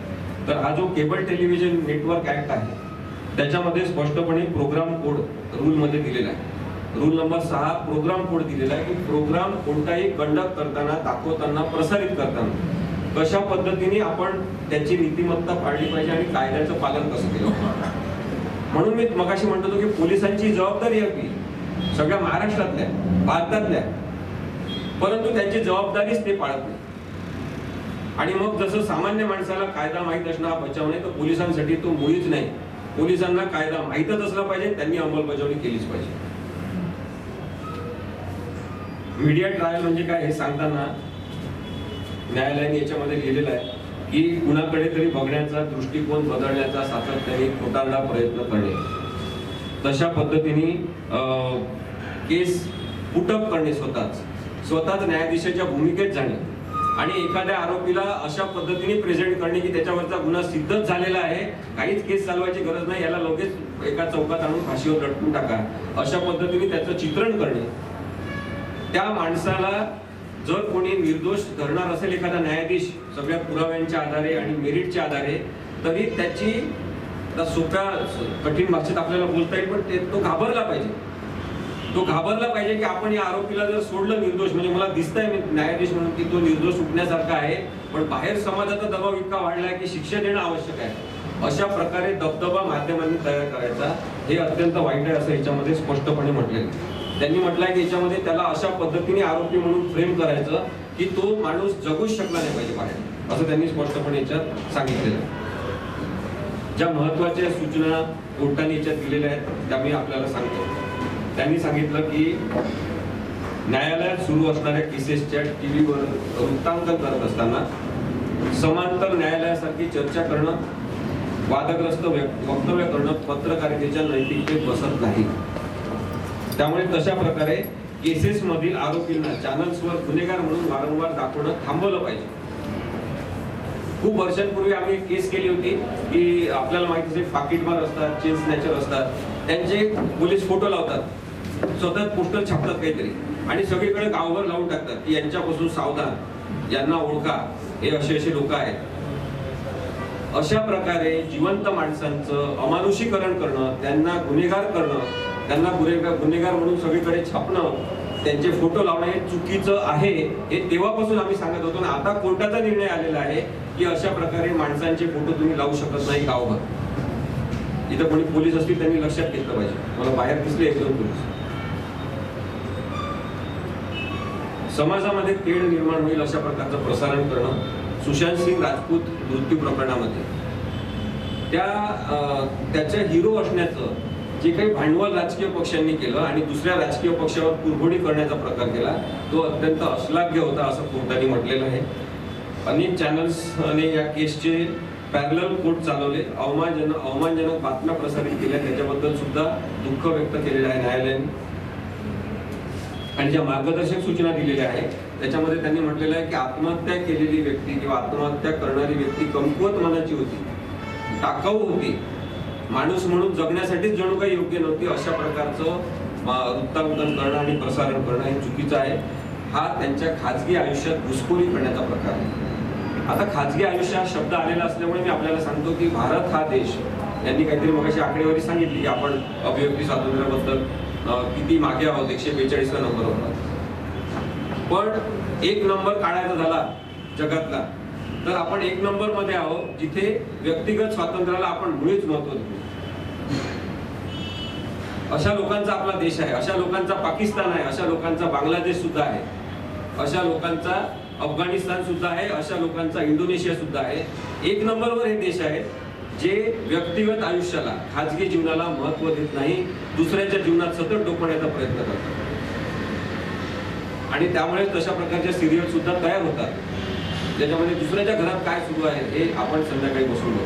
तर हा जो केबल टेलिव्हिजन नेटवर्क ऍक्ट आहे त्याच्यामध्ये स्पष्टपणे प्रोग्राम कोड रूलमध्ये दिलेला आहे. रूल नंबर 6 प्रोग्राम कोड दिलेला आहे की प्रोग्राम कोणताही कंडक्ट करताना, दाखवताना, प्रसारित करताना कशा पद्धतीने आपण त्याची नीतिमत्ता पाळली पाहिजे आणि कायद्याचं पालन कसं केलं. म्हणून मी मगाशी म्हणतो की पोलिसांची जबाबदारी आहे की सगळ्या महाराष्ट्रातल्या, भारतातल्या, परंतु त्यांची जबाबदारीच ते पाळत नाही. आणि मग जसं सामान्य माणसाला कायदा माहीत असणं हा बचाव नाही, तर पोलिसांसाठी तो मुळीच नाही. पोलिसांना कायदा माहीतच असला पाहिजे, त्यांनी अंमलबजावणी केलीच पाहिजे. मीडिया ट्रायल म्हणजे काय हे सांगताना न्यायालयाने याच्यामध्ये लिहिलेलं आहे की कुणाकडे तरी बघण्याचा दृष्टिकोन बदलण्याचा सातत्याने खोटारडा प्रयत्न करणे, तशा पद्धतीने केस पुटअप करणे, स्वतःच न्यायाधीशाच्या भूमिकेत जाणे आणि एखाद्या आरोपीला अशा पद्धतीने प्रेझेंट करणे की त्याच्यावरचा गुन्हा सिद्धच झालेला आहे, काहीच केस चालवायची गरज नाही, याला लगेच एका चौकात आणून फाशीवर लटकून टाका, अशा पद्धतीने त्याचं चित्रण करणे. त्या माणसाला जर कोणी निर्दोष धरणार असेल एखादा न्यायाधीश सगळ्या पुराव्यांच्या आधारे आणि मेरिटच्या आधारे, तरी त्याची सोप्या कठीण भाषेत आपल्याला बोलता येईल, पण तो घाबरला पाहिजे. तो घाबरला पाहिजे की आपण या आरोपीला जर सोडलं निर्दोष, म्हणजे मला दिसतंय न्यायाधीश म्हणून की तो निर्दोष उठण्यासारखा आहे, पण बाहेर समाजाचा दबाव इतका वाढलाय की शिक्षा देणं आवश्यक आहे. अशा प्रकारे दबदबा माध्यमांनी तयार करायचा हे अत्यंत वाईट आहे असं याच्यामध्ये स्पष्टपणे म्हटलेलं आहे. त्यांनी म्हटलंय की याच्यामध्ये त्याला अशा पद्धतीने आरोपी म्हणून फ्रेम करायचं की तो माणूस जगूच शकला नाही पाहिजे बाहेर, असं त्यांनी स्पष्टपणे याच्यात सांगितलेलं आहे. ज्या महत्वाच्या सूचना कोर्टाने याच्यात दिलेल्या आहेत त्या मी आपल्याला सांगतो. त्यांनी सांगितलं की न्यायालयात सुरू असणाऱ्या केसेसच्या टीव्हीवर वृत्तांकन करत असताना समांतर न्यायालयासारखी चर्चा करणं, वादग्रस्त वक्तव्य करणं पत्रकारितेच्या नैतिकतेत बसत नाही. त्यामुळे तशा प्रकारे केसेस मधील आरोपींना चॅनल्सवर गुन्हेगार म्हणून वारंवार दाखवणं थांबवलं पाहिजे. खूप वर्षांपूर्वी आम्ही एक केस केली होती की आपल्याला माहिती असेल पाकिटमार असतात, चेन स्नॅचर असतात, त्यांचे पोलीस फोटो लावतात, स्वतः पोस्टर छापतात काहीतरी आणि सगळीकडे गावभर लावून टाकतात की यांच्यापासून सावधान, यांना ओळखा, हे असे असे लोक आहेत. अशा प्रकारे जिवंत माणसांचं अमानुषीकरण करणं, त्यांना गुन्हेगार करणं, त्यांना गुन्हेगार म्हणून सगळीकडे छापणं, त्यांचे फोटो लावणं हे चुकीचं आहे. हे तेव्हापासून आम्ही सांगत होतो. आता कोर्टाचा निर्णय आलेला आहे की अशा प्रकारे माणसांचे फोटो तुम्ही लावू शकत नाही गावभर. इथं कोणी पोलीस असतील त्यांनी लक्षात घेतलं पाहिजे. मला बाहेर दिसले 1-2 पोलीस. समाजामध्ये तेढ निर्माण होईल अशा प्रकारचं प्रसारण करणं. सुशांत सिंग राजपूत मृत्यू प्रकरणामध्ये त्याच्या हिरो असण्याचं जे काही भांडवल राजकीय पक्षांनी केलं आणि दुसऱ्या राजकीय पक्षावर कुरघोडी करण्याचा प्रकार केला तो अत्यंत अश्लाघ्य होता असं कोर्टाने म्हटलेलं आहे. अनेक चॅनल्सने या केसचे पॅरलल कोर्ट चालवले, अवमानजनक बातम्या प्रसारित केल्या, त्याच्याबद्दल सुद्धा दुःख व्यक्त केलेलं आहे न्यायालयाने. आणि ज्या मार्गदर्शक सूचना दिलेल्या आहेत त्याच्यामध्ये त्यांनी म्हटलेलं आहे की आत्महत्या केलेली व्यक्ती किंवा आत्महत्या करणारी व्यक्ती कमकुवत मनाची होती, टाकाऊ होती, माणूस म्हणून जगण्यासाठीच जणू काही योग्य नव्हती, अशा प्रकारचं वृत्तांकन करणं आणि प्रसारण करणं हे चुकीचं आहे. हा त्यांच्या खाजगी आयुष्यात घुसखोरी करण्याचा प्रकार आहे. आता खाजगी आयुष्य हा शब्द आलेला असल्यामुळे मी आपल्याला सांगतो की भारत हा देश, यांनी काहीतरी मगाशी आकडेवारी सांगितली की आपण अभिव्यक्ती स्वातंत्र्याबद्दल किती मागे आहोत, 142 नंबर होता. पण एक नंबर काढायचा झाला जगातला तर आपण 1 नंबर मध्ये आहोत जिथे व्यक्तिगत स्वातंत्र्याला आपण मुळीच महत्त्व देतो. अशा लोकांचा आपला देश आहे, अशा लोकांचा पाकिस्तान आहे, अशा लोकांचा बांगलादेश सुद्धा आहे, अशा लोकांचा अफगाणिस्तान सुद्धा आहे, अशा लोकांचा इंडोनेशिया सुद्धा आहे. 1 नंबरवर हे देश आहेत जे व्यक्तिगत आयुष्याला, खाजगी जीवनाला महत्त्व देत नाही, दुसऱ्याच्या जीवनात सतत डोकवण्याचा प्रयत्न करतात. आणि त्यामुळे तशा प्रकारच्या सिरियल सुद्धा तयार होतात ज्याच्यामध्ये दुसऱ्याच्या घरात काय सुरू आहे हे आपण संध्याकाळी बसून बघू.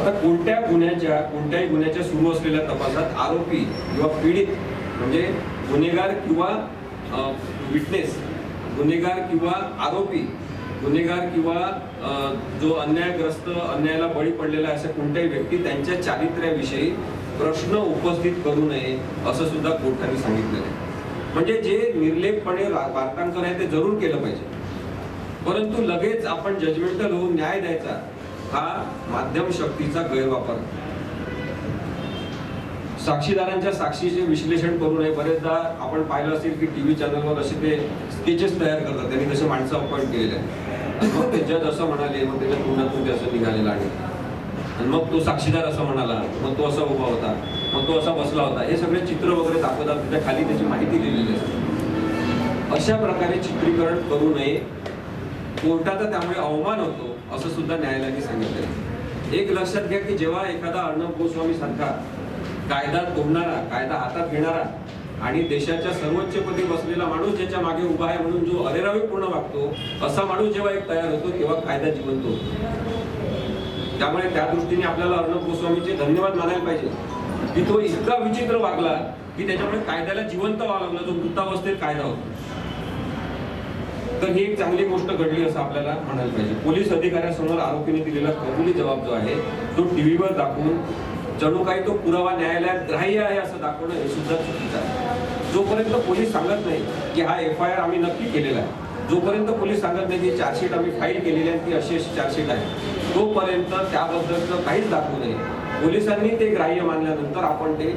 आता कोणत्याही गुन्ह्याच्या सुरू असलेल्या तपासात आरोपी किंवा पीडित म्हणजे गुन्हेगार किंवा विटनेस, गुन्हेगार किंवा आरोपी, गुन्हेगार किंवा जो अन्यायाला बळी पडलेला अशा कोणत्याही व्यक्ती त्यांच्या चारित्र्याविषयी प्रश्न उपस्थित करू नये असं सुद्धा कोर्टाने सांगितलेलं आहे. म्हणजे जे निर्लेपपणे वार्तांकन आहे ते जरूर केलं पाहिजे, परंतु लगेच आपण जजमेंटल होऊन न्याय द्यायचा हा माध्यम शक्तीचा गैरवापर. साक्षीदारांच्या साक्षीचे विश्लेषण करू नये. बरेचदा आपण पाहिलं असेल की टीव्ही चॅनलवर असे ते स्केचेस तयार करतात, त्यांनी तसे माणसं अपॉइंट केलेले आहेत. मग ते जज असं म्हणाले, मग त्याच्या तोंडातून ते असं निघालेलं आणि मग तो साक्षीदार असं म्हणाला, मग तो असा उभा होता, मग तो असा बसला होता, हे सगळे चित्र वगैरे दाखवतात, त्याच्या खाली त्याची माहिती लिहिलेली असते. अशा प्रकारे चित्रीकरण करू नये. कोर्टाचा त्यामुळे अवमान होतो असं सुद्धा न्यायालयाने सांगितलंय. एक लक्षात घ्या की जेव्हा एखादा अर्णब गोस्वामी सारखा कायदा तोडणारा, कायदा हातात घेणारा आणि देशाच्या सर्वोच्चपदी बसलेला माणूस ज्याच्या मागे उभा आहे म्हणून जो अरेरावीपूर्ण वागतो असा माणूस जेव्हा एक तयार होतो तेव्हा कायदा जिवंत होतो. त्यामुळे त्या दृष्टीने आपल्याला अर्णब गोस्वामीचे धन्यवाद मानायला पाहिजे की तो इतका विचित्र वागला की त्याच्यामुळे कायद्याला जिवंत व्हावं लागलं, जो मृतावस्थेत कायदा होता. तर ही एक चांगली गोष्ट घडली असं आपल्याला म्हणायला पाहिजे. पोलीस अधिकाऱ्यासमोर आरोपीने दिलेला कबुली जबाब जो आहे तो टीव्हीवर दाखवून जणू काही तो पुरावा न्यायालयात ग्राह्य आहे असं दाखवणं हे सुद्धा चुकीचं आहे. जोपर्यंत पोलीस सांगत नाही की हा FIR आम्ही नक्की केलेला आहे, जोपर्यंत पोलीस सांगत नाही की चार्जशीट आम्ही फाईल केलेली आहे ती अशी चार्जशीट आहे, तोपर्यंत त्याबद्दलचं काहीच दाखवू नये. पोलिसांनी ते ग्राह्य मानल्यानंतर आपण ते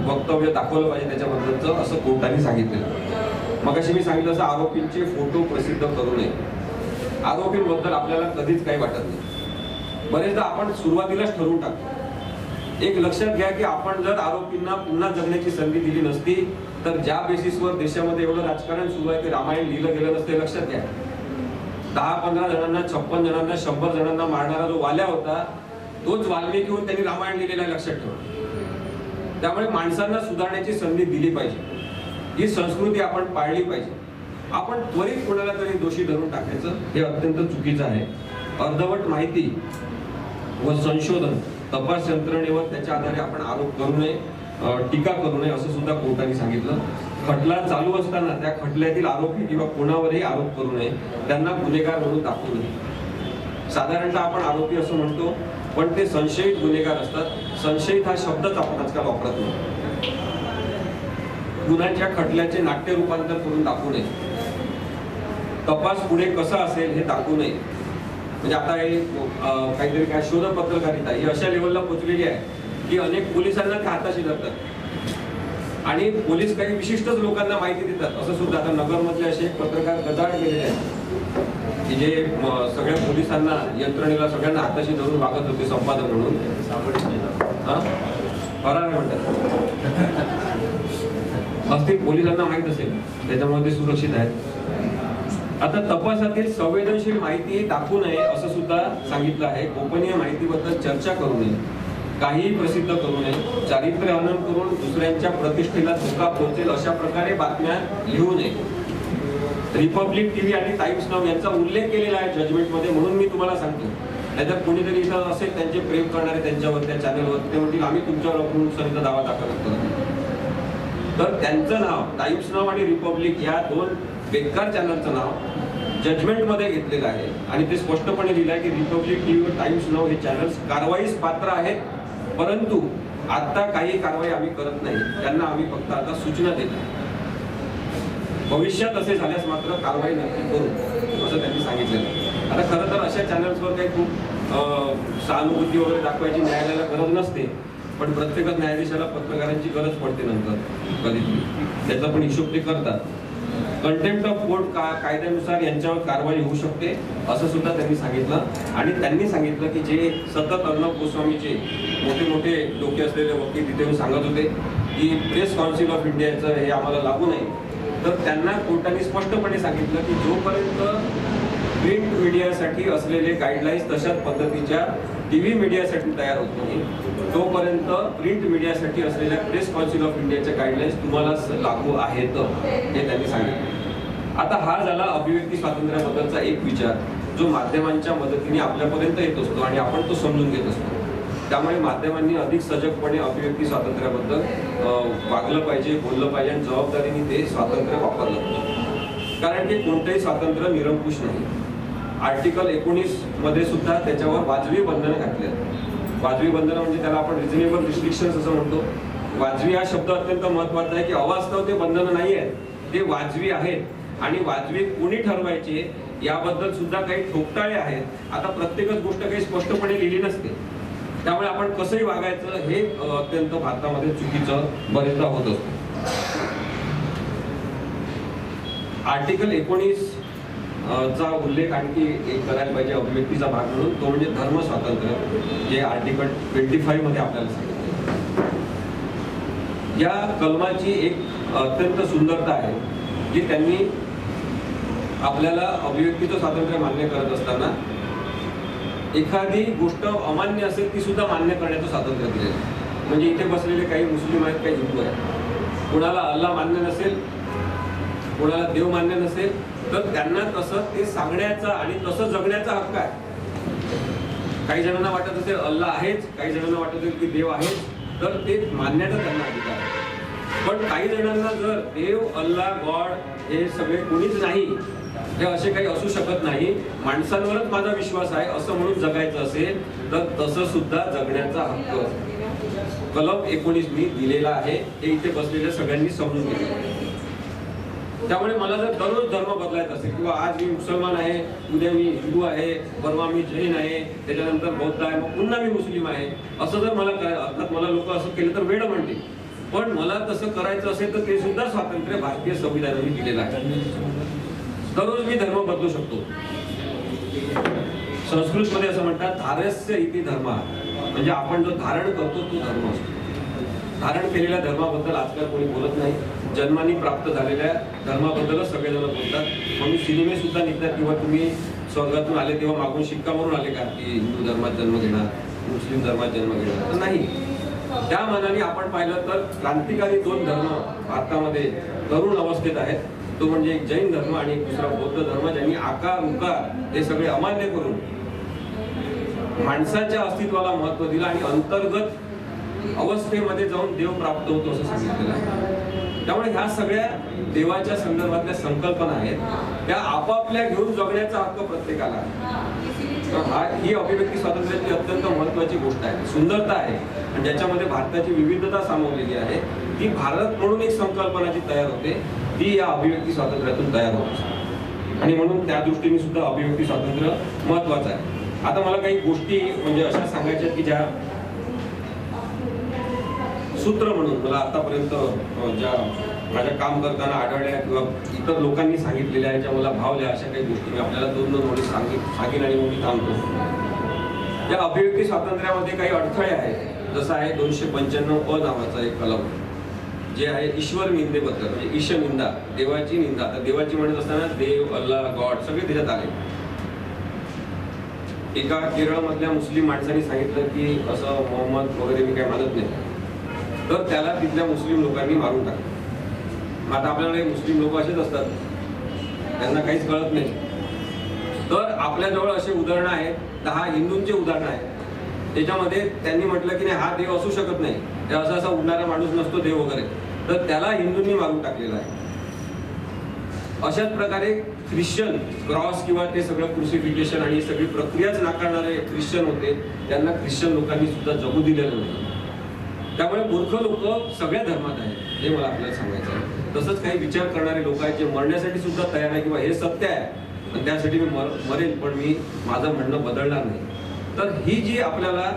वक्तव्य दाखवलं पाहिजे त्याच्याबद्दलचं असं कोर्टाने सांगितलेलं. मगाशी मी सांगितलं असं आरोपींचे फोटो प्रसिद्ध करू नये. आरोपींबद्दल आपल्याला कधीच काही वाटत नाही. बरेचदा आपण सुरुवातीलाच ठरवून टाकतो. एक लक्षात घ्या की आपण जर आरोपींना पुन्हा जगण्याची संधी दिली नसती तर ज्या बेसिसवर देशामध्ये एवढं राजकारण सुरू आहे ते रामायण लिहिलं गेलं नसतं. लक्षात घ्या. 10-15 जणांना, 56 जणांना, 100 जणांना मारणारा जो वाल्या होता तोच वाल्मिकी होऊन त्यांनी रामायण लिहिलेलं आहे, लक्षात ठेवा. त्यामुळे माणसांना सुधारण्याची संधी दिली पाहिजे. ही संस्कृती आपण पाळली पाहिजे. आपण त्वरित कोणाला तरी दोषी धरून टाकायचं हे अत्यंत चुकीचं आहे. अर्धवट माहिती व संशोधन, तपास यंत्रणेवर त्याच्या आधारे आपण आरोप करू नये, टीका करू नये असं सुद्धा कोर्टाने सांगितलं. खटला चालू असताना त्या खटल्यातील आरोपी किंवा कोणावरही आरोप करू नये, त्यांना गुन्हेगार म्हणून दाखवू नये. साधारणतः आपण आरोपी असं म्हणतो पण ते संशयित गुन्हेगार असतात. संशयित हा शब्दच आपण आजकाल वापरत नाही. गुन्ह्याच्या खटल्याचे नाट्य रूपांतर करून दाखवू नये. तपास पुढे कसा असेल हे दाखवू नये. म्हणजे आता हे काहीतरी काय शोध पत्रकारिता ही अशा लेवलला पोहोचलेली आहे की अनेक पोलिसांना ते हाताशी धरतात आणि पोलीस काही विशिष्टच लोकांना माहिती देतात असं सुद्धा. आता नगरमधले असे पत्रकार गदाड गेलेले आहेत की जे सगळ्या पोलिसांना, यंत्रणेला सगळ्यांना हाताशी धरून वागत होते संपादक म्हणून. फरार म्हणतात. असतील, पोलिसांना माहित असेल त्याच्यामुळे ते सुरक्षित आहेत. आता तपासातील संवेदनशील माहिती दाखवू नये असं सुद्धा सांगितलं आहे. गोपनीय माहितीबद्दल चर्चा करू नये, काहीही प्रसिद्ध करू नये, चारित्र्य हनन करून दुसऱ्यांच्या प्रतिष्ठेला धोका पोहोचेल अशा प्रकारे बातम्या लिहू नये. रिपब्लिक टीव्ही आणि टाइम्स नाव यांचा उल्लेख केलेला आहे जजमेंटमध्ये, म्हणून मी तुम्हाला सांगतो. नाहीतर कोणीतरी इथं असेल त्यांचे प्रेम करणारे त्यांच्यावर, त्या चॅनलवर, ते म्हणतील आम्ही तुमच्यावर अपूर्ण सरीचा दावा दाखल करतो. तर त्यांचं नाव, टाइम्स नाव आणि रिपब्लिक या दोन बेकार चॅनलचं नाव जजमेंटमध्ये घेतलेलं आहे आणि ते स्पष्टपणे लिहिलं आहे की रिपब्लिक टीव्ही व टाइम्स नाव हे चॅनल्स कारवाईस पात्र आहेत, परंतु आता काही कारवाई आम्ही करत नाही, त्यांना आम्ही फक्त आता सूचना देतो. भविष्यात असे झाल्यास मात्र कारवाई नक्की करू असं त्यांनी सांगितलेलं. आता खरं तर अशा चॅनल्सवर काही खूप सहानुभूती वगैरे दाखवायची न्यायालयाला गरज नसते, पण प्रत्येकच न्यायाधीशाला पत्रकारांची गरज पडते नंतर कधी, त्याचा पण हिशोब ते करतात. कंटेम्प्ट ऑफ कोर्ट कायद्यानुसार यांच्यावर कारवाई होऊ शकते असं सुद्धा त्यांनी सांगितलं. आणि त्यांनी सांगितलं की जे सतत अर्णब गोस्वामीचे मोठे मोठे डोके असलेले वकील तिथे येऊन सांगत होते की प्रेस काउन्सिल ऑफ इंडियाचं हे आम्हाला लागू नाही, तर त्यांना कोर्टाने स्पष्टपणे सांगितलं की जोपर्यंत प्रिंट मीडियासाठी असलेले गाईडलाईन्स तशाच पद्धतीच्या टीव्ही मीडियासाठी तयार होत नाही, तोपर्यंत प्रिंट मीडियासाठी असलेल्या प्रेस काउन्सिल ऑफ इंडियाच्या गाईडलाईन्स तुम्हाला लागू आहेत हे त्यांनी सांगितलं. आता हा झाला अभिव्यक्ती स्वातंत्र्याबद्दलचा एक विचार जो माध्यमांच्या मदतीने आपल्यापर्यंत येत असतो आणि आपण तो समजून घेत असतो. त्यामुळे माध्यमांनी अधिक सजगपणे अभिव्यक्ती स्वातंत्र्याबद्दल वागलं पाहिजे, बोललं पाहिजे आणि जबाबदारीने ते स्वातंत्र्य वापरलं पाहिजे. कारण की कोणतंही स्वातंत्र्य निरंकुश नाही. आर्टिकल 19 मध्ये सुद्धा त्याच्यावर वाजवी बंधनं घातली आहेत. वाजवी बंधनं म्हणजे त्याला आपण रिजनेबल रिस्ट्रिक्शन्स असं म्हणतो. वाजवी हा शब्द अत्यंत महत्त्वाचा आहे की अवास्तव ते बंधनं नाही आहेत, ते वाजवी आहेत. आणि वाजवी कोणी ठरवायचे याबद्दल सुद्धा काही ठोकताळे आहेत. आता प्रत्येकच गोष्ट काही स्पष्टपणे लिहिली नसते, त्यामुळे आपण कसंही वागायचं हे अत्यंत भारतामध्ये चुकीचं बरेचदा होत असतं. आर्टिकल 19 चा उल्लेख आणखी एक करायला पाहिजे अभिव्यक्तीचा भाग म्हणून, तो म्हणजे धर्म स्वातंत्र्य, जे आर्टिकल 25 मध्ये आपल्याला सांगितलं. या कलमाची एक अत्यंत सुंदरता आहे की त्यांनी आपल्याला अभिव्यक्तीचं स्वातंत्र्य मान्य करत असताना एखादी गोष्ट अमान्य असेल ती सुद्धा मान्य करण्याचं स्वातंत्र्य दिलेलं. म्हणजे इथे बसलेले काही मुस्लिम आहेत, काही हिंदू आहेत, कोणाला अल्लाह मान्य नसेल, कोणाला देव मान्य नसेल, तर त्यांना तसं ते सांगण्याचा आणि तसं जगण्याचा हक्क आहे. काही जणांना वाटत असेल अल्लाह आहेच, काही जणांना वाटत असेल की देव आहेच, तर ते मानण्याचा त्यांना अधिकार आहे. पण काही जणांना जर देव, अल्लाह, गॉड हे सगळे कोणीच नाही, हे असे काही असू शकत नाही, माणसांवरच माझा विश्वास आहे असं म्हणून जगायचं असेल, तर तसं सुद्धा जगण्याचा हक्क कलम 19 मी दिलेला आहे. हे इथे बसलेल्या सगळ्यांनी समजून घेतलं. त्यामुळे मला जर दररोज धर्म बदलायचा असेल किंवा आज मी मुसलमान आहे, उद्या मी हिंदू आहे, परवा मी जैन आहे, त्याच्यानंतर बौद्ध आहे, मग पुन्हा मी मुस्लिम आहे, असं जर मला अर्थात मला लोक असं केलं तर वेड म्हणतील, पण मला तसं करायचं असेल तर ते सुद्धा स्वातंत्र्य भारतीय संविधानाने दिलेलं आहे. दररोज मी धर्म बदलू शकतो. संस्कृतमध्ये असं म्हणतात धारस्य इति धर्म, म्हणजे आपण जो धारण करतो तो धर्म असतो. धारण केलेल्या धर्माबद्दल आजकाल कोणी बोलत नाही. जन्माने प्राप्त झालेल्या धर्माबद्दलच सगळेजण बोलतात. म्हणून सिनेमे सुद्धा निघतात किंवा तुम्ही स्वर्गातून आले तेव्हा मागून शिक्का मारून आले का की हिंदू धर्मात जन्म घेणार, मुस्लिम धर्मात जन्म घेणार, तर नाही. त्या मानाने आपण पाहिलं तर क्रांतिकारी दोन धर्म भारतामध्ये तरुण अवस्थेत आहेत. तो म्हणजे एक जैन धर्म आणि एक दुसरा बौद्ध धर्म, ज्यांनी आकार उकार हे सगळे अमान्य करून माणसाच्या अस्तित्वाला महत्व दिलं आणि अंतर्गत अवस्थेमध्ये जाऊन देव प्राप्त होतो असं सांगितलेलं आहे. त्यामुळे ह्या सगळ्या देवाच्या संदर्भातल्या संकल्पना आहेत, त्या आपापल्या घेऊन जगण्याचा हक्क प्रत्येकाला आहे. ही अभिव्यक्ती स्वातंत्र्याची अत्यंत महत्वाची गोष्ट आहे, सुंदरता आहे आणि ज्याच्यामध्ये भारताची विविधता सामावलेली आहे. ती भारत म्हणून एक संकल्पना जी तयार होते ती या अभिव्यक्ती स्वातंत्र्यातून तयार होते आणि म्हणून त्या दृष्टीने सुद्धा अभिव्यक्ती स्वातंत्र्य महत्वाचं आहे. आता मला काही गोष्टी म्हणजे अशा सांगायच्या की ज्या सूत्र म्हणून मला आतापर्यंत ज्या माझ्या काम करताना आढळल्या किंवा इतर लोकांनी सांगितलेल्या आहेत, ज्या मला भावल्या, अशा काही गोष्टी मी आपल्याला दोन ओळी सांगेन आणि मग मी थांबतो. या अभिव्यक्ती स्वातंत्र्यामध्ये काही अडथळे आहेत. जसं आहे 295 अ नावाचा एक कलम, जे आहे ईश्वर निंदेबद्दल, म्हणजे ईश निंदा, देवाची निंदा. आता देवाची म्हणत असताना देव, अल्लाह, गॉड सगळे त्याच्यात आले. एका केरळमधल्या मुस्लिम माणसाने सांगितलं की असं मोहम्मद वगैरे मी काही मानत नाही, तर त्याला तिथल्या मुस्लिम लोकांनी मारून टाकलं. आता आपल्याकडे मुस्लिम लोक असेच असतात, त्यांना काहीच कळत नाही. तर आपल्याजवळ असे उदाहरणं आहेत, 10 हिंदूंचे उदाहरणं आहेत. त्याच्यामध्ये त्यांनी म्हटलं की नाही हा देव असू शकत नाही, ते असा उडणारा माणूस नसतो देव वगैरे, तर त्याला हिंदूंनी मारून टाकलेला आहे. अशाच प्रकारे ख्रिश्चन क्रॉस किंवा ते सगळं क्रुसिफिकेशन आणि सगळी प्रक्रियाच नाकारणारे ख्रिश्चन होते, त्यांना ख्रिश्चन लोकांनी सुद्धा जगू दिलेलं नाही. त्यामुळे मूर्ख लोक सगळ्या धर्मात आहेत हे मला आपल्याला सांगायचं आहे. तसंच काही विचार करणारे लोक आहेत जे मरण्यासाठी सुद्धा तयार आहे किंवा हे सत्य आहे आणि त्यासाठी मी मरेल, पण मी माझं म्हणणं बदलणार नाही. तर ही जी आपल्याला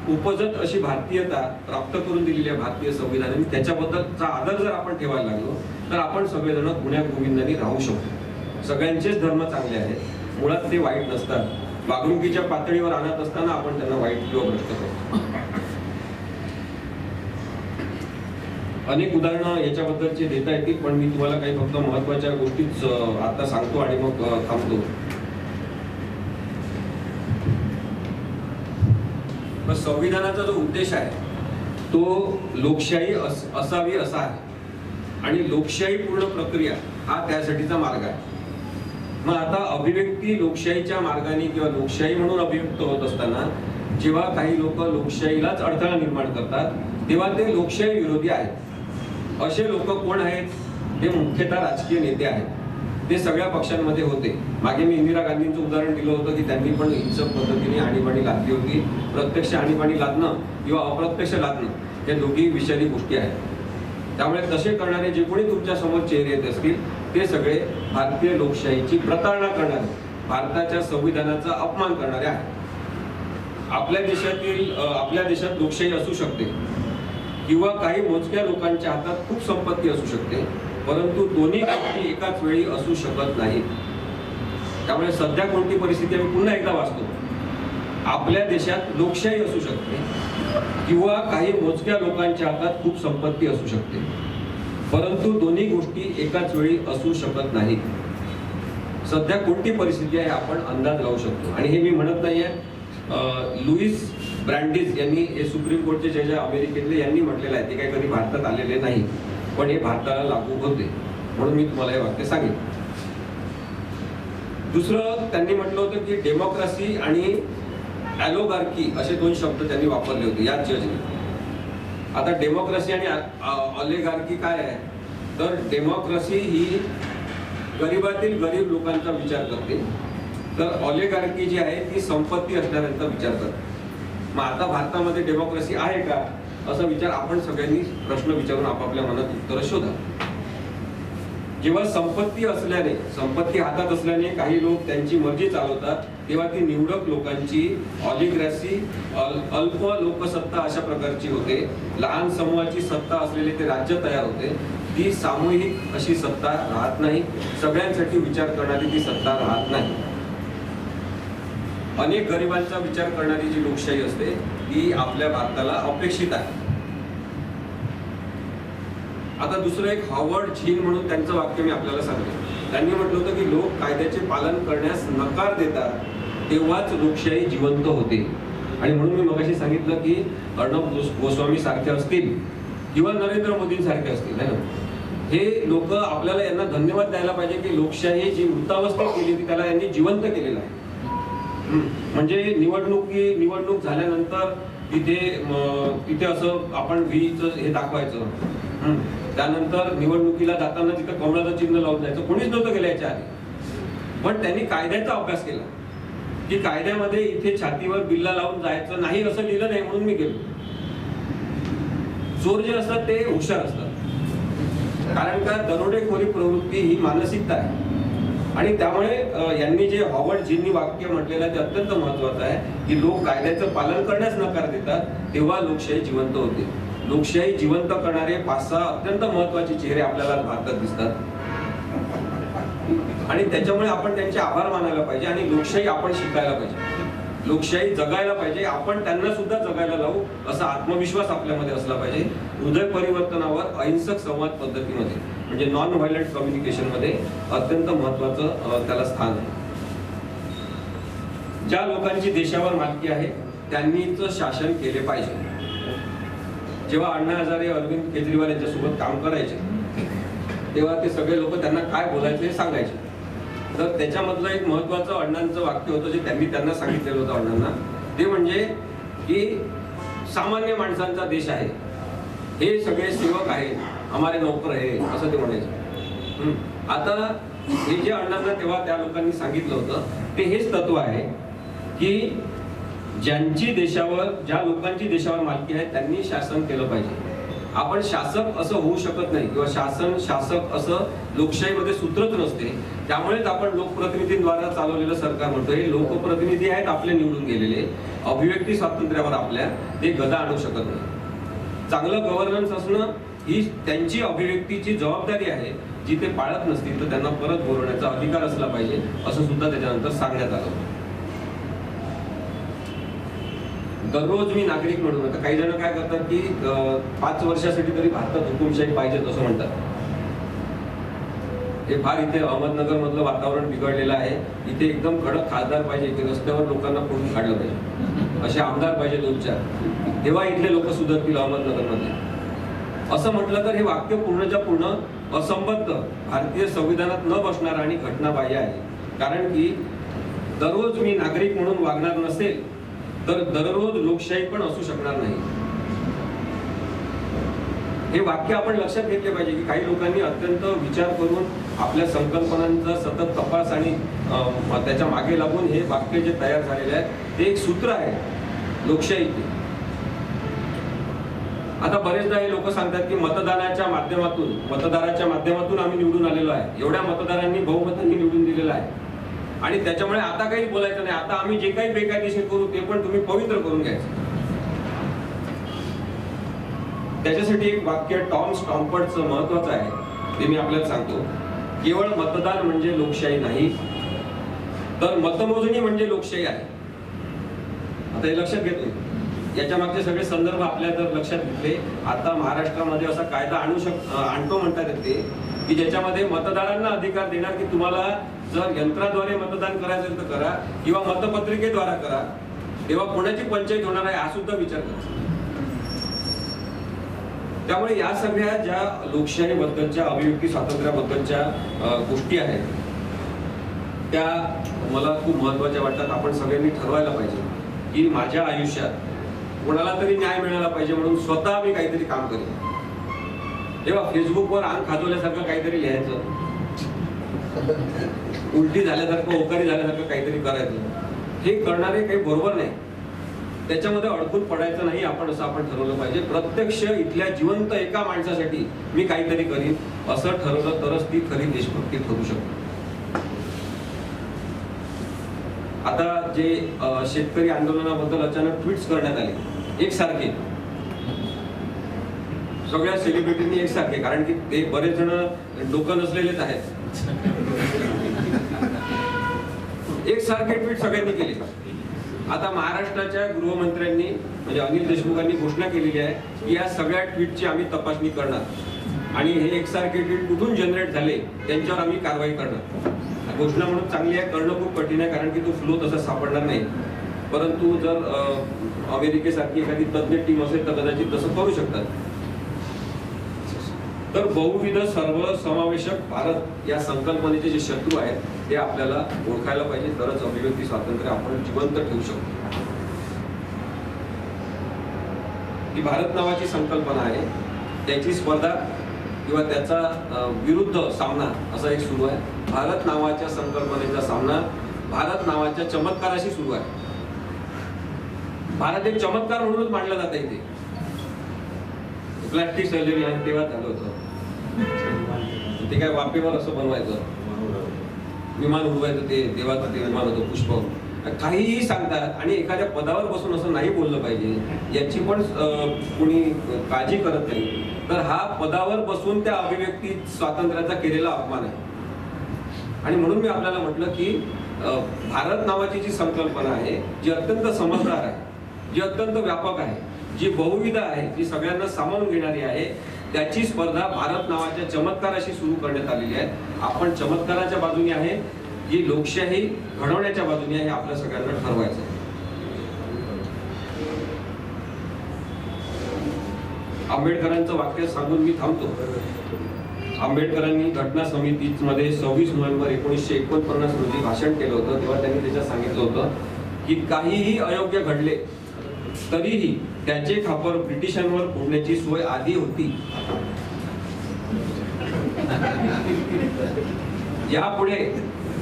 उपजत अशी भारतीयता प्राप्त करून दिलेली आहे भारतीय संविधानाने, त्याच्याबद्दलचा आदर जर आपण ठेवायला लागलो तर आपण सगळेजण गुण्या गोविंदाने राहू शकतो. सगळ्यांचेच धर्म चांगले आहेत, मुळात ते वाईट नसतात. वागणुकीच्या पातळीवर आणत असताना आपण त्यांना वाईट किंवा भ्रष्ट करतो. अनेक उदाहरणं याच्याबद्दलचे देता येतील, पण मी तुम्हाला काही फक्त महत्वाच्या गोष्टीच आता सांगतो आणि मग थांबतो. संविधानाचा जो उद्देश आहे तो लोकशाही असावी असा आहे आणि लोकशाही पूर्ण प्रक्रिया हा त्यासाठीचा मार्ग आहे. मग आता अभिव्यक्ती लोकशाहीच्या मार्गाने किंवा लोकशाही म्हणून अभिव्यक्त होत असताना जेव्हा काही लोक लोकशाहीलाच अडथळा निर्माण करतात तेव्हा ते लोकशाही विरोधी आहेत. असे लोक कोण आहेत? ते मुख्यतः राजकीय नेते आहेत. ते सगळ्या पक्षांमध्ये होते. मागे मी इंदिरा गांधींचं उदाहरण दिलं होतं की त्यांनी पण हिंसक पद्धतीने आणीबाणी लादली होती. प्रत्यक्ष आणीबाणी लादणं किंवा अप्रत्यक्ष लादणं हे दोघी विषारी गोष्टी आहेत. त्यामुळे तसे करणारे जे कोणी तुमच्या समोर चेहरे येत असतील ते सगळे भारतीय लोकशाहीची प्रतारणा करणारे, भारताच्या संविधानाचा अपमान करणारे आहेत. आपल्या देशात लोकशाही असू शकते किंवा काही मोजक्या लोकांच्या हातात खूप संपत्ती असू शकते, परंतु दोन्ही गोष्टी एकाच वेळी असू शकत नाहीत. त्यामुळे सध्या कोणती परिस्थिती आम्ही पुन्हा एकदा वाचतो. आपल्या देशात लोकशाही असू शकते किंवा काही मोजक्या लोकांच्या हातात खूप संपत्ती असू शकते, परंतु दोन्ही गोष्टी एकाच वेळी असू शकत नाहीत. सध्या कोणती परिस्थिती आहे आपण अंदाज लावू शकतो. आणि हे मी म्हणत नाहीये, लुईस ब्रँडिस यांनी हे सुप्रीम कोर्टचे जज अमेरिकेतले यांनी म्हटलेलं आहे. ते काही कधी भारतात आलेले नाही, पण हे भारताला लागू होते, म्हणून मी तुम्हाला हे वाक्य सांगेन. दुसरं त्यांनी म्हटलं होतं की डेमोक्रेसी आणि ॲलोगार्की असे 2 शब्द त्यांनी वापरले होते याच जजने. आता डेमोक्रेसी आणि ऑलिगार्की काय आहे? तर डेमोक्रेसी ही गरिबातील गरीब लोकांचा विचार करते, तर ऑलिगार्की जी आहे ती संपत्ती असणाऱ्यांचा विचार करते. मग आता भारतामध्ये डेमोक्रेसी आहे का असा विचार आपण सगळ्यांनी प्रश्न विचारून आपापल्या मनात उत्तर शोधा. जेव्हा संपत्ती हातात असल्याने काही लोक त्यांची मर्जी चालवतात, तेव्हा ती निवडक लोकांची ऑलिगार्की, अल्प लोकसत्ता अशा प्रकारची होते. लहान समूहाची सत्ता असलेले ते राज्य तयार होते. ती सामूहिक अशी सत्ता राहत नाही, सगळ्यांसाठी विचार करणारी ती सत्ता राहत नाही. अनेक गरिबांचा विचार करणारी जी लोकशाही असते ती आपल्या भारताला अपेक्षित आहे. आता दुसरं एक हॉवर्ड झीन म्हणून त्यांचं वाक्य मी आपल्याला सांगतो. त्यांनी म्हटलं होतं की लोक कायद्याचे पालन करण्यास नकार देतात तेव्हाच लोकशाही जिवंत होते. आणि म्हणून मी मगाशी सांगितलं की अर्णब गोस्वामी सारखे असतील किंवा नरेंद्र मोदींसारखे असतील, है ना, हे लोक आपल्याला यांना धन्यवाद द्यायला पाहिजे की लोकशाही जी मृतावस्थेत गेली होती त्याला यांनी जिवंत केलेलं आहे. म्हणजे निवडणूक झाल्यानंतर तिथे असं आपण व्हीचं हे दाखवायचं, त्यानंतर निवडणुकीला जाताना तिथं कमळाचं चिन्ह लावून जायचं. कोणीच नव्हतं गेलं याच्या आधी, पण त्यांनी कायद्याचा अभ्यास केला की कायद्यामध्ये इथे छातीवर बिल्ला लावून जायचं नाही असं लिहिलं नाही म्हणून मी गेलो. चोर जे असतात ते हुशार असतात, कारण का दरोडेखोरी प्रवृत्ती ही मानसिकता आहे. आणि त्यामुळे यांनी जे हॉवर्ड झीननी वाक्य म्हटलेलं आहे ते अत्यंत महत्वाचं आहे की लोक कायद्याचं पालन करण्यास नकार देतात तेव्हा लोकशाही जिवंत होते. लोकशाही जिवंत करणारे 5-6 अत्यंत महत्वाचे चेहरे आपल्याला भारतात दिसतात आणि त्याच्यामुळे आपण त्यांचे आभार मानायला पाहिजे आणि लोकशाही आपण शिकायला पाहिजे. लोकशाही जगायला पाहिजे, आपण त्यांना सुद्धा जगायला लावू असा आत्मविश्वास आपल्यामध्ये असला पाहिजे. हृदय परिवर्तनावर अहिंसक संवाद पद्धतीमध्ये म्हणजे नॉन व्हायलंट कम्युनिकेशन मध्ये अत्यंत महत्वाचं त्याला स्थान आहे. ज्या लोकांची देशावर मालकी आहे त्यांनीच शासन केले पाहिजे. जेव्हा अण्णा हजारे अरविंद केजरीवाल यांच्यासोबत काम करायचे तेव्हा ते सगळे लोक त्यांना काय बोलायचे सांगायचे. तर त्याच्यामधलं एक महत्वाचं अण्णांचं वाक्य होतं जे त्यांना सांगितलेलं होतं अण्णांना, ते म्हणजे की सामान्य माणसांचा देश आहे, हे सगळे सेवक आहेत, हमारे नौकर आहे, असं ते म्हणायचे. आता हे जे अण्णांना तेव्हा त्या लोकांनी सांगितलं होतं ते हेच तत्व आहे की ज्या लोकांची देशावर मालकी आहे त्यांनी शासन केलं पाहिजे. आपण शासक असं होऊ शकत नाही किंवा शासक असं लोकशाहीमध्ये सूत्रच नसते. त्यामुळेच आपण लोकप्रतिनिधींद्वारा चालवलेलं सरकार म्हणतो. हे लोकप्रतिनिधी आहेत आपले निवडून गेलेले, अभिव्यक्ती स्वातंत्र्यावर आपल्या ते गदा आणू शकत नाही. चांगलं गव्हर्नन्स असणं ही त्यांची अभिव्यक्तीची जबाबदारी आहे, जी ते पाळत नसतील तर त्यांना परत बोलवण्याचा अधिकार असला पाहिजे असं सुद्धा त्याच्यानंतर सांगण्यात आलं. दररोज मी नागरिक म्हणून, आता काही जण काय करतात की 5 वर्षासाठी तरी भारतात हुकुमशाही पाहिजे असं म्हणतात. हे फार इथे अहमदनगर मधलं वातावरण बिघडलेलं आहे. इथे एकदम कडक खासदार पाहिजे की रस्त्यावर लोकांना फोडून काढलं पाहिजे, असे आमदार पाहिजे 2-4, तेव्हा इथले लोक सुधारतील अहमदनगर मध्ये. असं म्हटलं तर हे वाक्य पूर्णच्या पूर्ण असंबद्ध, भारतीय संविधानात न बसणार आणि घटनाबाह्य आहे. कारण की दररोज मी नागरिक म्हणून वागणार नसेल तर दररोज लोकशाही पण असू शकणार नाही. हे वाक्य आपण लक्षात घेतले पाहिजे की काही लोकांनी अत्यंत विचार करून आपल्या संकल्पनांचा सतत तपास आणि त्याच्या मागे लागून हे वाक्य जे तयार झालेले आहे ते एक सूत्र आहे लोकशाही. आता बरेचदा हे लोक सांगतात की मतदाराच्या माध्यमातून आम्ही निवडून आलेलो आहे, एवढ्या मतदारांनी बहुमतांनी निवडून दिलेलं आहे आणि त्याच्यामुळे आता काही बोलायचं नाही, आता आम्ही जे काही बेकायदेशीर करू ते पण तुम्ही पवित्र करून घ्यायचं. त्याच्यासाठी एक वाक्य टॉम स्टॉम्पर्टचं महत्वाचं आहे, ते मी आपल्याला सांगतो. केवळ मतदान म्हणजे लोकशाही नाही, तर मतमोजणी म्हणजे लोकशाही आहे. आता हे लक्षात घेतो. याच्या मागचे सगळे संदर्भ आपल्या जर लक्षात घेतले, आता महाराष्ट्रामध्ये असा कायदा आणतो म्हणतात येते की ज्याच्यामध्ये मतदारांना अधिकार देणार की तुम्हाला जर यंत्राद्वारे मतदान करायचं तर करा किंवा मतपत्रिकेद्वारे करा, तेव्हा कोणाची पंचायत होणार आहे हा सुद्धा विचार करा. त्यामुळे या सगळ्या ज्या लोकशाहीबद्दलच्या, अभिव्यक्ती स्वातंत्र्याबद्दलच्या गोष्टी आहेत त्या मला खूप महत्वाच्या वाटतात. आपण सगळ्यांनी ठरवायला पाहिजे की माझ्या आयुष्यात कोणाला तरी न्याय मिळाला पाहिजे म्हणून स्वतः मी काहीतरी काम करेन. तेव्हा फेसबुकवर अंग खाजवल्यासारखं काहीतरी लिहायचं, उलटी झाल्यासारखं, ओकारी झाल्यासारखं काहीतरी करायचं, हे करणारे काही बरोबर नाही. त्याच्यामध्ये अडकून पडायचं नाही आपण, असं आपण ठरवलं पाहिजे. प्रत्यक्ष इथल्या जिवंत एका माणसासाठी मी काहीतरी करीन असं ठरवलं तरच ती खरी देशभक्ती ठरू शकते. आता जे शेतकरी आंदोलनाबद्दल अचानक ट्विट्स करण्यात आले एकसारखे, सगळ्या सेलिब्रिटींनी एकसारखे, कारण की ते बरेच जण डोकं नसलेलेच आहेत, एकसारखे ट्विट सगळ्यांनी केले. आता महाराष्ट्राच्या गृहमंत्र्यांनी म्हणजे अनिल देशमुखांनी घोषणा केलेली आहे की या सगळ्या ट्विटची आम्ही तपासणी करणार आणि हे एकसारखे ट्विट कुठून जनरेट झाले त्यांच्यावर आम्ही कारवाई करणार. घोषणा म्हणून चांगली आहे, करणं खूप कठीण आहे कारण की तो फ्लो तसा सापडणार नाही. परंतु जर अमेरिकेसारखी एखादी तज्ञ टीम असेल तर कदाचित तसं करू शकतात. तर बहुविध सर्वसमावेशक भारत या संकल्पनेचे जे शत्रू आहेत ते आपल्याला ओळखायला पाहिजे, तरच अभिव्यक्ती स्वातंत्र्य आपण जिवंत ठेवू शकतो. ही भारत नावाची संकल्पना आहे, त्याची स्पर्धा किंवा त्याचा विरुद्ध सामना असा एक सुरू आहे. भारत नावाच्या संकल्पनेचा सामना भारत नावाच्या चमत्काराशी सुरू आहे. भारत एक चमत्कार म्हणूनच मांडला जातं. इथे प्लास्टिक सर्जरी तेव्हा झालं होतं, ते काय वाफेवर असं बनवायचं, विमान उडवायचं, ते देवाचं ते विमान होतं पुष्प, काहीही सांगतात आणि एखाद्या पदावर बसून असं नाही बोललं पाहिजे याची पण कोणी काळजी करत नाही. तर हा पदावर बसून त्या अभिव्यक्ती स्वातंत्र्याचा केलेला अपमान आहे. आणि म्हणून मी आपल्याला म्हटलं की भारत नावाची जी संकल्पना आहे, जी अत्यंत समजदार आहे, जी अत्यंत व्यापक आहे, जी बहुविध आहे, जी सगळ्यांना सामावून घेणारी आहे, त्याची स्पर्धा भारत नावाच्या चमत्काराशी सुरू करण्यात आलेली आहे. आपण चमत्काराच्या बाजूने आहे की लोकशाही घडवण्याच्या बाजूने आहे, हे आपल्या सगळ्यांना ठरवायचं आहे. आंबेडकरांचं वाक्य सांगून मी थांबतो. आंबेडकरांनी घटना समितीमध्ये 26 नोव्हेंबर 1949 रोजी भाषण केलं होतं. तेव्हा त्यांनी त्याच्यात सांगितलं होतं की काहीही अयोग्य घडले तरीही त्याचे खापर ब्रिटिशांवर फोडण्याची सोय आधी होती. यापुढे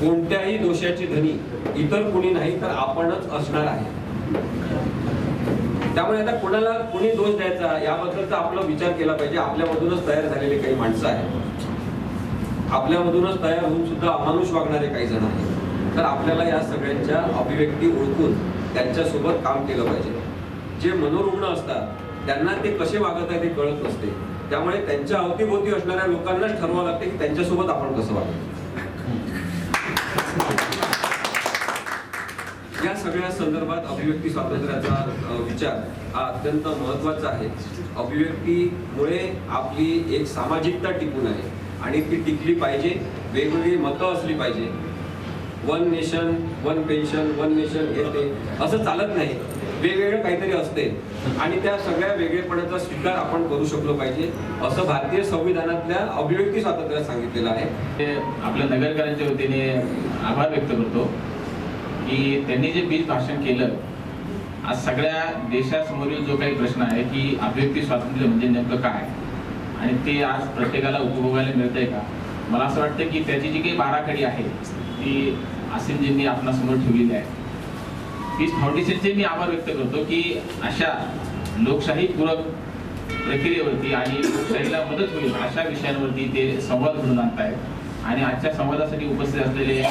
कोणत्याही दोषाची धनी इतर कोणी नाही तर आपणच असणार आहे. त्यामुळे आता कोणी दोष द्यायचा याबद्दलचा आपला विचार केला पाहिजे. आपल्यामधूनच तयार झालेले काही माणसं आहेत, आपल्यामधूनच तयार होऊन सुद्धा अमानुष वागणारे काही जण आहेत. तर आपल्याला या सगळ्यांच्या अभिव्यक्ती ओळखून त्यांच्यासोबत काम केलं पाहिजे. जे मनोरुग्ण असतात त्यांना ते कसे वागत आहे ते कळत नसते. त्यामुळे त्यांच्या अवतीभोवती असणाऱ्या लोकांनाच ठरवावं लागते की त्यांच्यासोबत आपण कसं वागायचं. या सगळ्या संदर्भात अभिव्यक्ती स्वातंत्र्याचा विचार हा अत्यंत महत्त्वाचा आहे. अभिव्यक्तीमुळे आपली एक सामाजिकता टिकून आहे आणि ती टिकली पाहिजे. वेगवेगळी मतं असली पाहिजे. One nation one pension, one nation हे ते असं चालत नाही. वेगवेगळं काहीतरी असते आणि त्या सगळ्या वेगळेपणाचा स्वीकार आपण करू शकलो पाहिजे, असं भारतीय संविधानातल्या अभिव्यक्ती स्वातंत्र्यात सांगितलेलं आहे. आपल्या नगरकरांच्या वतीने आभार व्यक्त करतो की त्यांनी जे बीज भाषण केलं. आज सगळ्या देशासमोरील जो काही प्रश्न आहे की अभिव्यक्ती स्वातंत्र्य म्हणजे नेमकं काय आणि ते आज प्रत्येकाला उपभोगायला मिळतंय का. मला असं वाटतं की त्याची जी काही बाराखडी आहे ती आसिमजींनी आपणासमोर ठेवलेली आहे. पीस फाउंडेशनचे मी आभार व्यक्त करतो की अशा लोकशाही पूरक प्रक्रियेवरती आणि लोकशाहीला मदत होईल अशा विषयांवरती ते संवाद घडवून आणतायत. आणि आजच्या संवादासाठी उपस्थित असलेले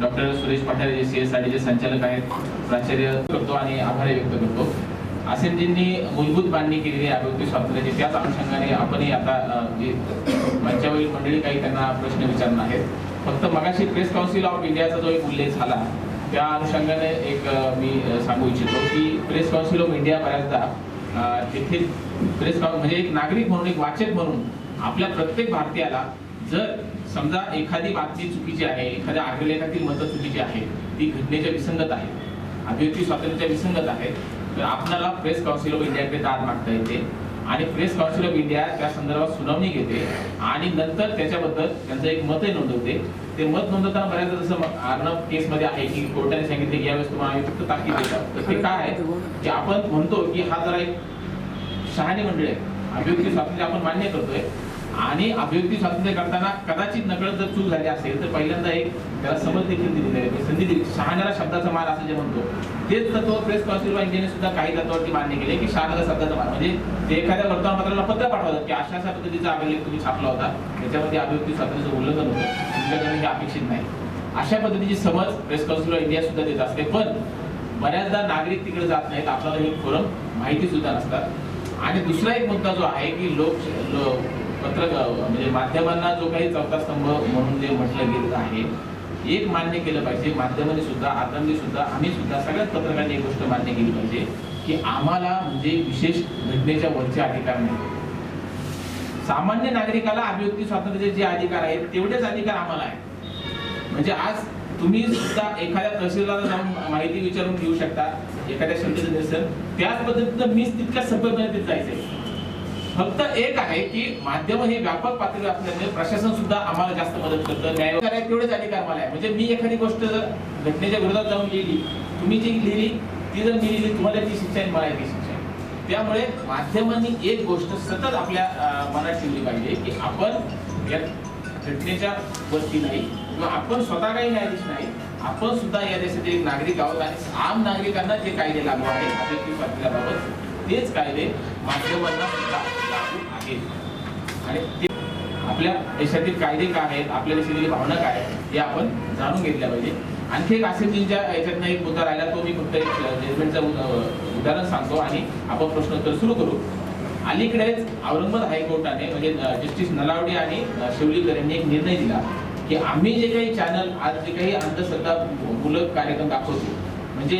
डॉक्टर सुरेश पाठारे जे CSRDचे संचालक आहेत, प्राचार्य करतो आणि आभार व्यक्त करतो. आसिमजींनी मूलभूत मांडणी केलेली आहे अभिव्यक्ती स्वातंत्र्याची. त्याच अनुषंगाने आपणही आता जे मंचावरील मंडळी काही त्यांना प्रश्न विचारणार आहेत. फक्त मगाशी प्रेस काउन्सिल ऑफ इंडियाचा जो एक उल्लेख झाला त्या अनुषंगाने एक मी सांगू इच्छितो की प्रेस काउन्सिल ऑफ इंडिया बऱ्याचदा तेथील प्रेस म्हणजे एक नागरिक म्हणून, एक वाचक म्हणून आपल्या प्रत्येक भारतीयाला जर समजा एखादी बातमी चुकीची आहे, एखाद्या अग्रलेखातील मतं चुकीची आहे, ती घटनेच्या विसंगत आहे, अभिव्यक्ती स्वातंत्र्याच्या विसंगत आहे, तर आपल्याला प्रेस काउन्सिल ऑफ इंडियाकडे दाद मागता येते आणि प्रेस काउन्सिल ऑफ इंडिया त्या संदर्भात सुनावणी घेते आणि नंतर त्याच्याबद्दल त्यांचं एक मतही नोंदवते. ते मत नोंदवताना बऱ्याचदा जसं अर्णब केसमध्ये आहे की कोर्टाने सांगितले की यावेळेस तुम्हाला आम्ही फक्त ताकीद देतात. तर ते काय आहे की आपण म्हणतो की हा जरा एक शहाणी मंडळ आहे. अभिव्यक्ती स्वातंत्र्य आपण मान्य करतोय आणि अभिव्यक्ती स्वातंत्र्य करताना कदाचित नकळत जर चूक झाली असेल तर पहिल्यांदा एक त्याला समज देखील दिली आहे, संधी दिली. शहाण्याला शब्दाचा मार असं जे म्हणतो तेच तत्व प्रेस काउन्सिल ऑफ इंडियाने सुद्धा काही तत्वावरती मान्य केले की शहाण्याला शब्दाचा मार म्हणजे ते एखाद्या वर्तमानपत्राला पत्र पाठवतात की अशा अशा पद्धतीचा अभिलेख तुम्ही छापला होता, त्याच्यामध्ये अभिव्यक्ती स्वातंत्र्याचं उल्लंघन होतं, तुमच्याकडे हे अपेक्षित नाही. अशा पद्धतीची समज प्रेस काउन्सिल ऑफ इंडिया सुद्धा देत असते. पण बऱ्याचदा नागरिक तिकडे जात नाहीत, आपल्याला हे फोरम माहिती सुद्धा नसतात. आणि दुसरा एक मुद्दा जो आहे की म्हणजे माध्यमांना जो काही चौथा स्तंभ म्हणून जे म्हटलं गेलेलं आहे, एक मान्य केलं पाहिजे. माध्यमांनी सुद्धा, आतंकी सुद्धा, आम्ही सुद्धा सगळ्याच पत्रकारांनी एक गोष्ट मान्य केली पाहिजे की आम्हाला म्हणजे विशेष घटनेच्या वरचे अधिकार नाही. सामान्य नागरिकाला अभिव्यक्ती स्वातंत्र्याचे जे अधिकार आहेत तेवढेच अधिकार आम्हाला आहेत. म्हणजे आज तुम्ही सुद्धा एखाद्या तहसीलदाराला जाऊन माहिती विचारून घेऊ शकता, एखाद्या शब्दाचं निरसन, त्याच पद्धतीनं मीच तितक्या सभ्यपणे तिथे जायचंय. फक्त एक आहे की माध्यम हे व्यापक पातळीवर असल्यामुळे प्रशासन सुद्धा आम्हाला जास्त मदत करतं. न्याय तेवढेच अधिकार मला आहे. म्हणजे मी एखादी गोष्ट जर घटनेच्या विरोधात जाऊन लिहिली, तुम्ही जी लिहिली ती जर मी लिहिली, तुम्हाला ती शिक्षा आहे, मला ती शिक्षा आहे. त्यामुळे माध्यमांनी एक गोष्ट सतत आपल्या मनात ठेवली पाहिजे की आपण या घटनेच्या वरती नाही किंवा आपण स्वतः काही न्यायाधीश नाही, आपण सुद्धा या देशाचे एक नागरिक आहोत आणि आम नागरिकांना जे कायदे लागू आहेत अभिव्यक्ती स्वातंत्र्याबाबत तेच कायदे माध्यमांना सुद्धा लागू आहेत. आणि ते आपल्या देशातील कायदे काय आहेत, आपल्या देशातील भावना काय आहेत हे आपण जाणून घेतल्या पाहिजे. आणखी एक आसिमजींच्या याच्यातनं एक मुद्दा राहिला, तो मी फक्त एक जजमेंटचं उदाहरण सांगतो आणि आपण प्रश्नोत्तर सुरू करू. अलीकडेच औरंगाबाद हायकोर्टाने म्हणजे जस्टिस नलावडे आणि शेवलीकर यांनी एक निर्णय दिला की आम्ही जे काही चॅनल आज जे काही अंधश्रद्धा मूलक कार्यक्रम दाखवतो, म्हणजे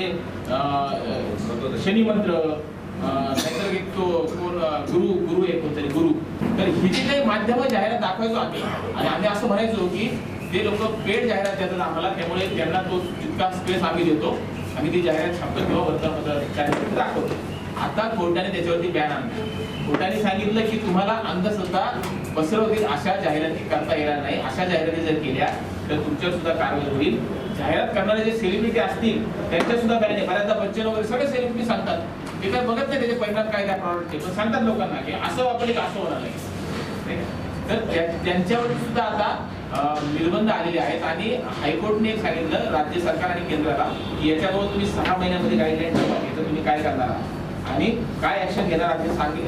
शनी मंत्र, नैसर्गिक तो कोण गुरु एक कोणतरी गुरु, तर ही जी काही माध्यम जाहिरात दाखवायचो आम्ही, आणि आम्ही असं म्हणायचो की ते लोक पेड जाहिरात देतात आम्हाला, त्यामुळे त्यांना तो जितका स्पेस आम्ही देतो, आम्ही ती जाहिरात छापतो किंवा वर्तमानपत्रात दाखवतो. आता कोर्टाने त्याच्यावरती बॅन आणला. कोर्टाने सांगितलं की तुम्हाला अंधश्रद्धा पसरवतील अशा जाहिराती करता येणार नाही. अशा जाहिराती जर केल्या तर तुमच्यावर सुद्धा कारवाई होईल. जाहिरात करणारे जे सेलिब्रिटी असतील त्यांच्या सुद्धा बॅन आहे. बऱ्याचदा बच्चन वगैरे सगळे सेलिब्रिटी सांगतात, ते काय बघत नाही त्याचे परिणाम काय त्या प्रॉडक्टचे, पण सांगतात लोकांना की असं वापरले की असं होणार नाही. तर त्यांच्यावर सुद्धा आता निर्बंध आलेले आहेत. आणि हायकोर्टने एक सांगितलं राज्य सरकार आणि केंद्राला की याच्यावर तुम्ही 6 महिन्यामध्ये गाईडलाईन ठेवा, याचं तुम्ही काय करणार आहात आणि काय ऍक्शन घेणार आहात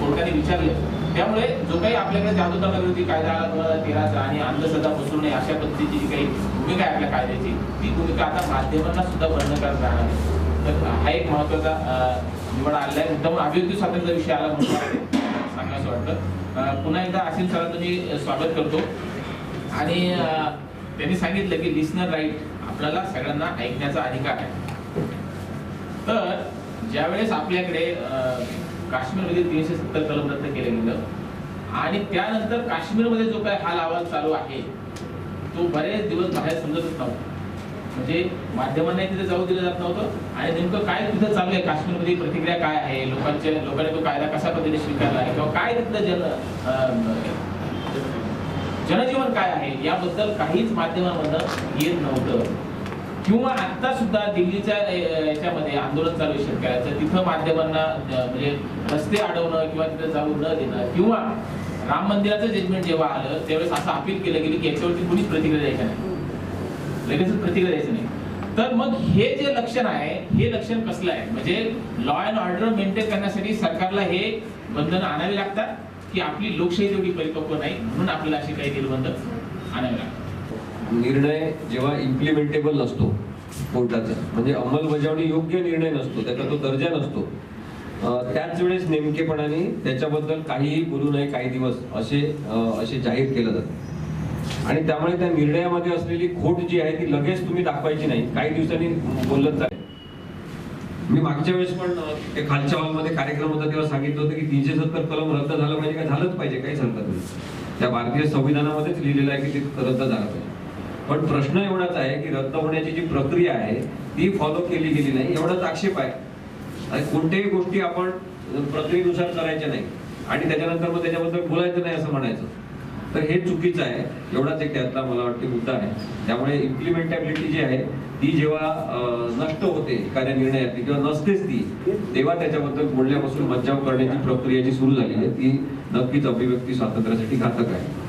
कोर्टाने विचारलं. त्यामुळे जो काही आपल्याकडे जादूटोणाविरोधी कायदा आला 2013चा आणि अंधश्रद्धा पसरू नये अशा पद्धतीची जी काही भूमिका आहे आपल्या कायद्याची, ती भूमिका आता माध्यमांना सुद्धा बंद करत राहणार आहे. तर हा एक महत्वाचा निवड आलेला आहे. मुद्दाम अभिव्यक्ती स्वातंत्र्य विषय आला म्हणून सांगायचं वाटतं. पुन्हा एकदा आसिम सरांचं मी स्वागत करतो. आणि त्यांनी सांगितलं की लिसनर राईट, आपल्याला सगळ्यांना ऐकण्याचा अधिकार आहे. तर ज्यावेळेस आपल्याकडे काश्मीरमध्ये 370 कलम रद्द केलं गेलं आणि त्यानंतर काश्मीरमध्ये जो काही हाल अहवाल चालू आहे तो बरेच दिवस बाहेर समजतच नव्हता. म्हणजे माध्यमांना तिथे जाऊ दिलं जात नव्हतं आणि नेमकं काय तिथं चालू आहे, काश्मीरमध्ये प्रतिक्रिया काय आहे, लोकांनी तो कायदा कशा पद्धतीने स्वीकारला आहे किंवा काय तिथलं जनजीवन काय आहे याबद्दल काहीच माध्यमांमधनं येत नव्हतं. किंवा आता सुद्धा दिल्लीच्या याच्यामध्ये आंदोलन चालू आहे शेतकऱ्याचं, तिथं माध्यमांना म्हणजे रस्ते अडवणं किंवा तिथं जाऊ न देणं, किंवा राम मंदिराचं जजमेंट जेव्हा आलं त्यावेळेस असं अपील केलं गेलं की याच्यावरती कुणीच प्रतिक्रिया द्यायची नाही, लगेच प्रतिक्रिया द्यायची नाही. तर मग हे जे लक्षण आहे हे लक्षण कसलं आहे, म्हणजे लॉ अँड ऑर्डर मेंटेन करण्यासाठी सरकारला हे बंधनं आणावी लागतात की आपली लोकशाही तेवढी परिपक्व नाही म्हणून आपल्याला अशी काही निर्बंध आणावे लागतात. निर्णय जेव्हा इम्प्लिमेंटेबल नसतो कोर्टाचा, म्हणजे अंमलबजावणी योग्य निर्णय नसतो, त्याचा तो दर्जा नसतो, त्याच वेळेस नेमकेपणाने त्याच्याबद्दल काहीही बोलू नये काही दिवस असे जाहीर केलं जातं. आणि त्यामुळे त्या निर्णयामध्ये असलेली खोट जी आहे ती लगेच तुम्ही दाखवायची नाही, काही दिवसांनी बोलत चालेल. मी मागच्या वेळेस पण ते खालच्या हॉलमध्ये कार्यक्रम होता तेव्हा सांगितलं होतं की 370 कलम रद्द झालं पाहिजे का, झालंच पाहिजे, काहीच हरकत नाही. त्या भारतीय संविधानामध्येच लिहिलेलं आहे की ते रद्द झालं पाहिजे. पण प्रश्न एवढाच आहे की रद्द होण्याची जी प्रक्रिया आहे ती फॉलो केली गेली नाही, एवढाच आक्षेप आहे. आणि कोणत्याही गोष्टी आपण प्रक्रियेनुसार करायच्या नाही आणि त्याच्यानंतर मग त्याच्याबद्दल बोलायचं नाही असं म्हणायचं, तर हे चुकीचं आहे. एवढाच एक त्यातला मला वाटतं मुद्दा आहे. त्यामुळे इम्प्लिमेंटेबिलिटी जी आहे ती जेव्हा नष्ट होते एखाद्या निर्णयातली किंवा नसतेच ती, तेव्हा त्याच्याबद्दल बोलण्यापासून मज्जाव करण्याची प्रक्रिया जी सुरू झाली आहे ती नक्कीच अभिव्यक्ती स्वातंत्र्यासाठी घातक आहे.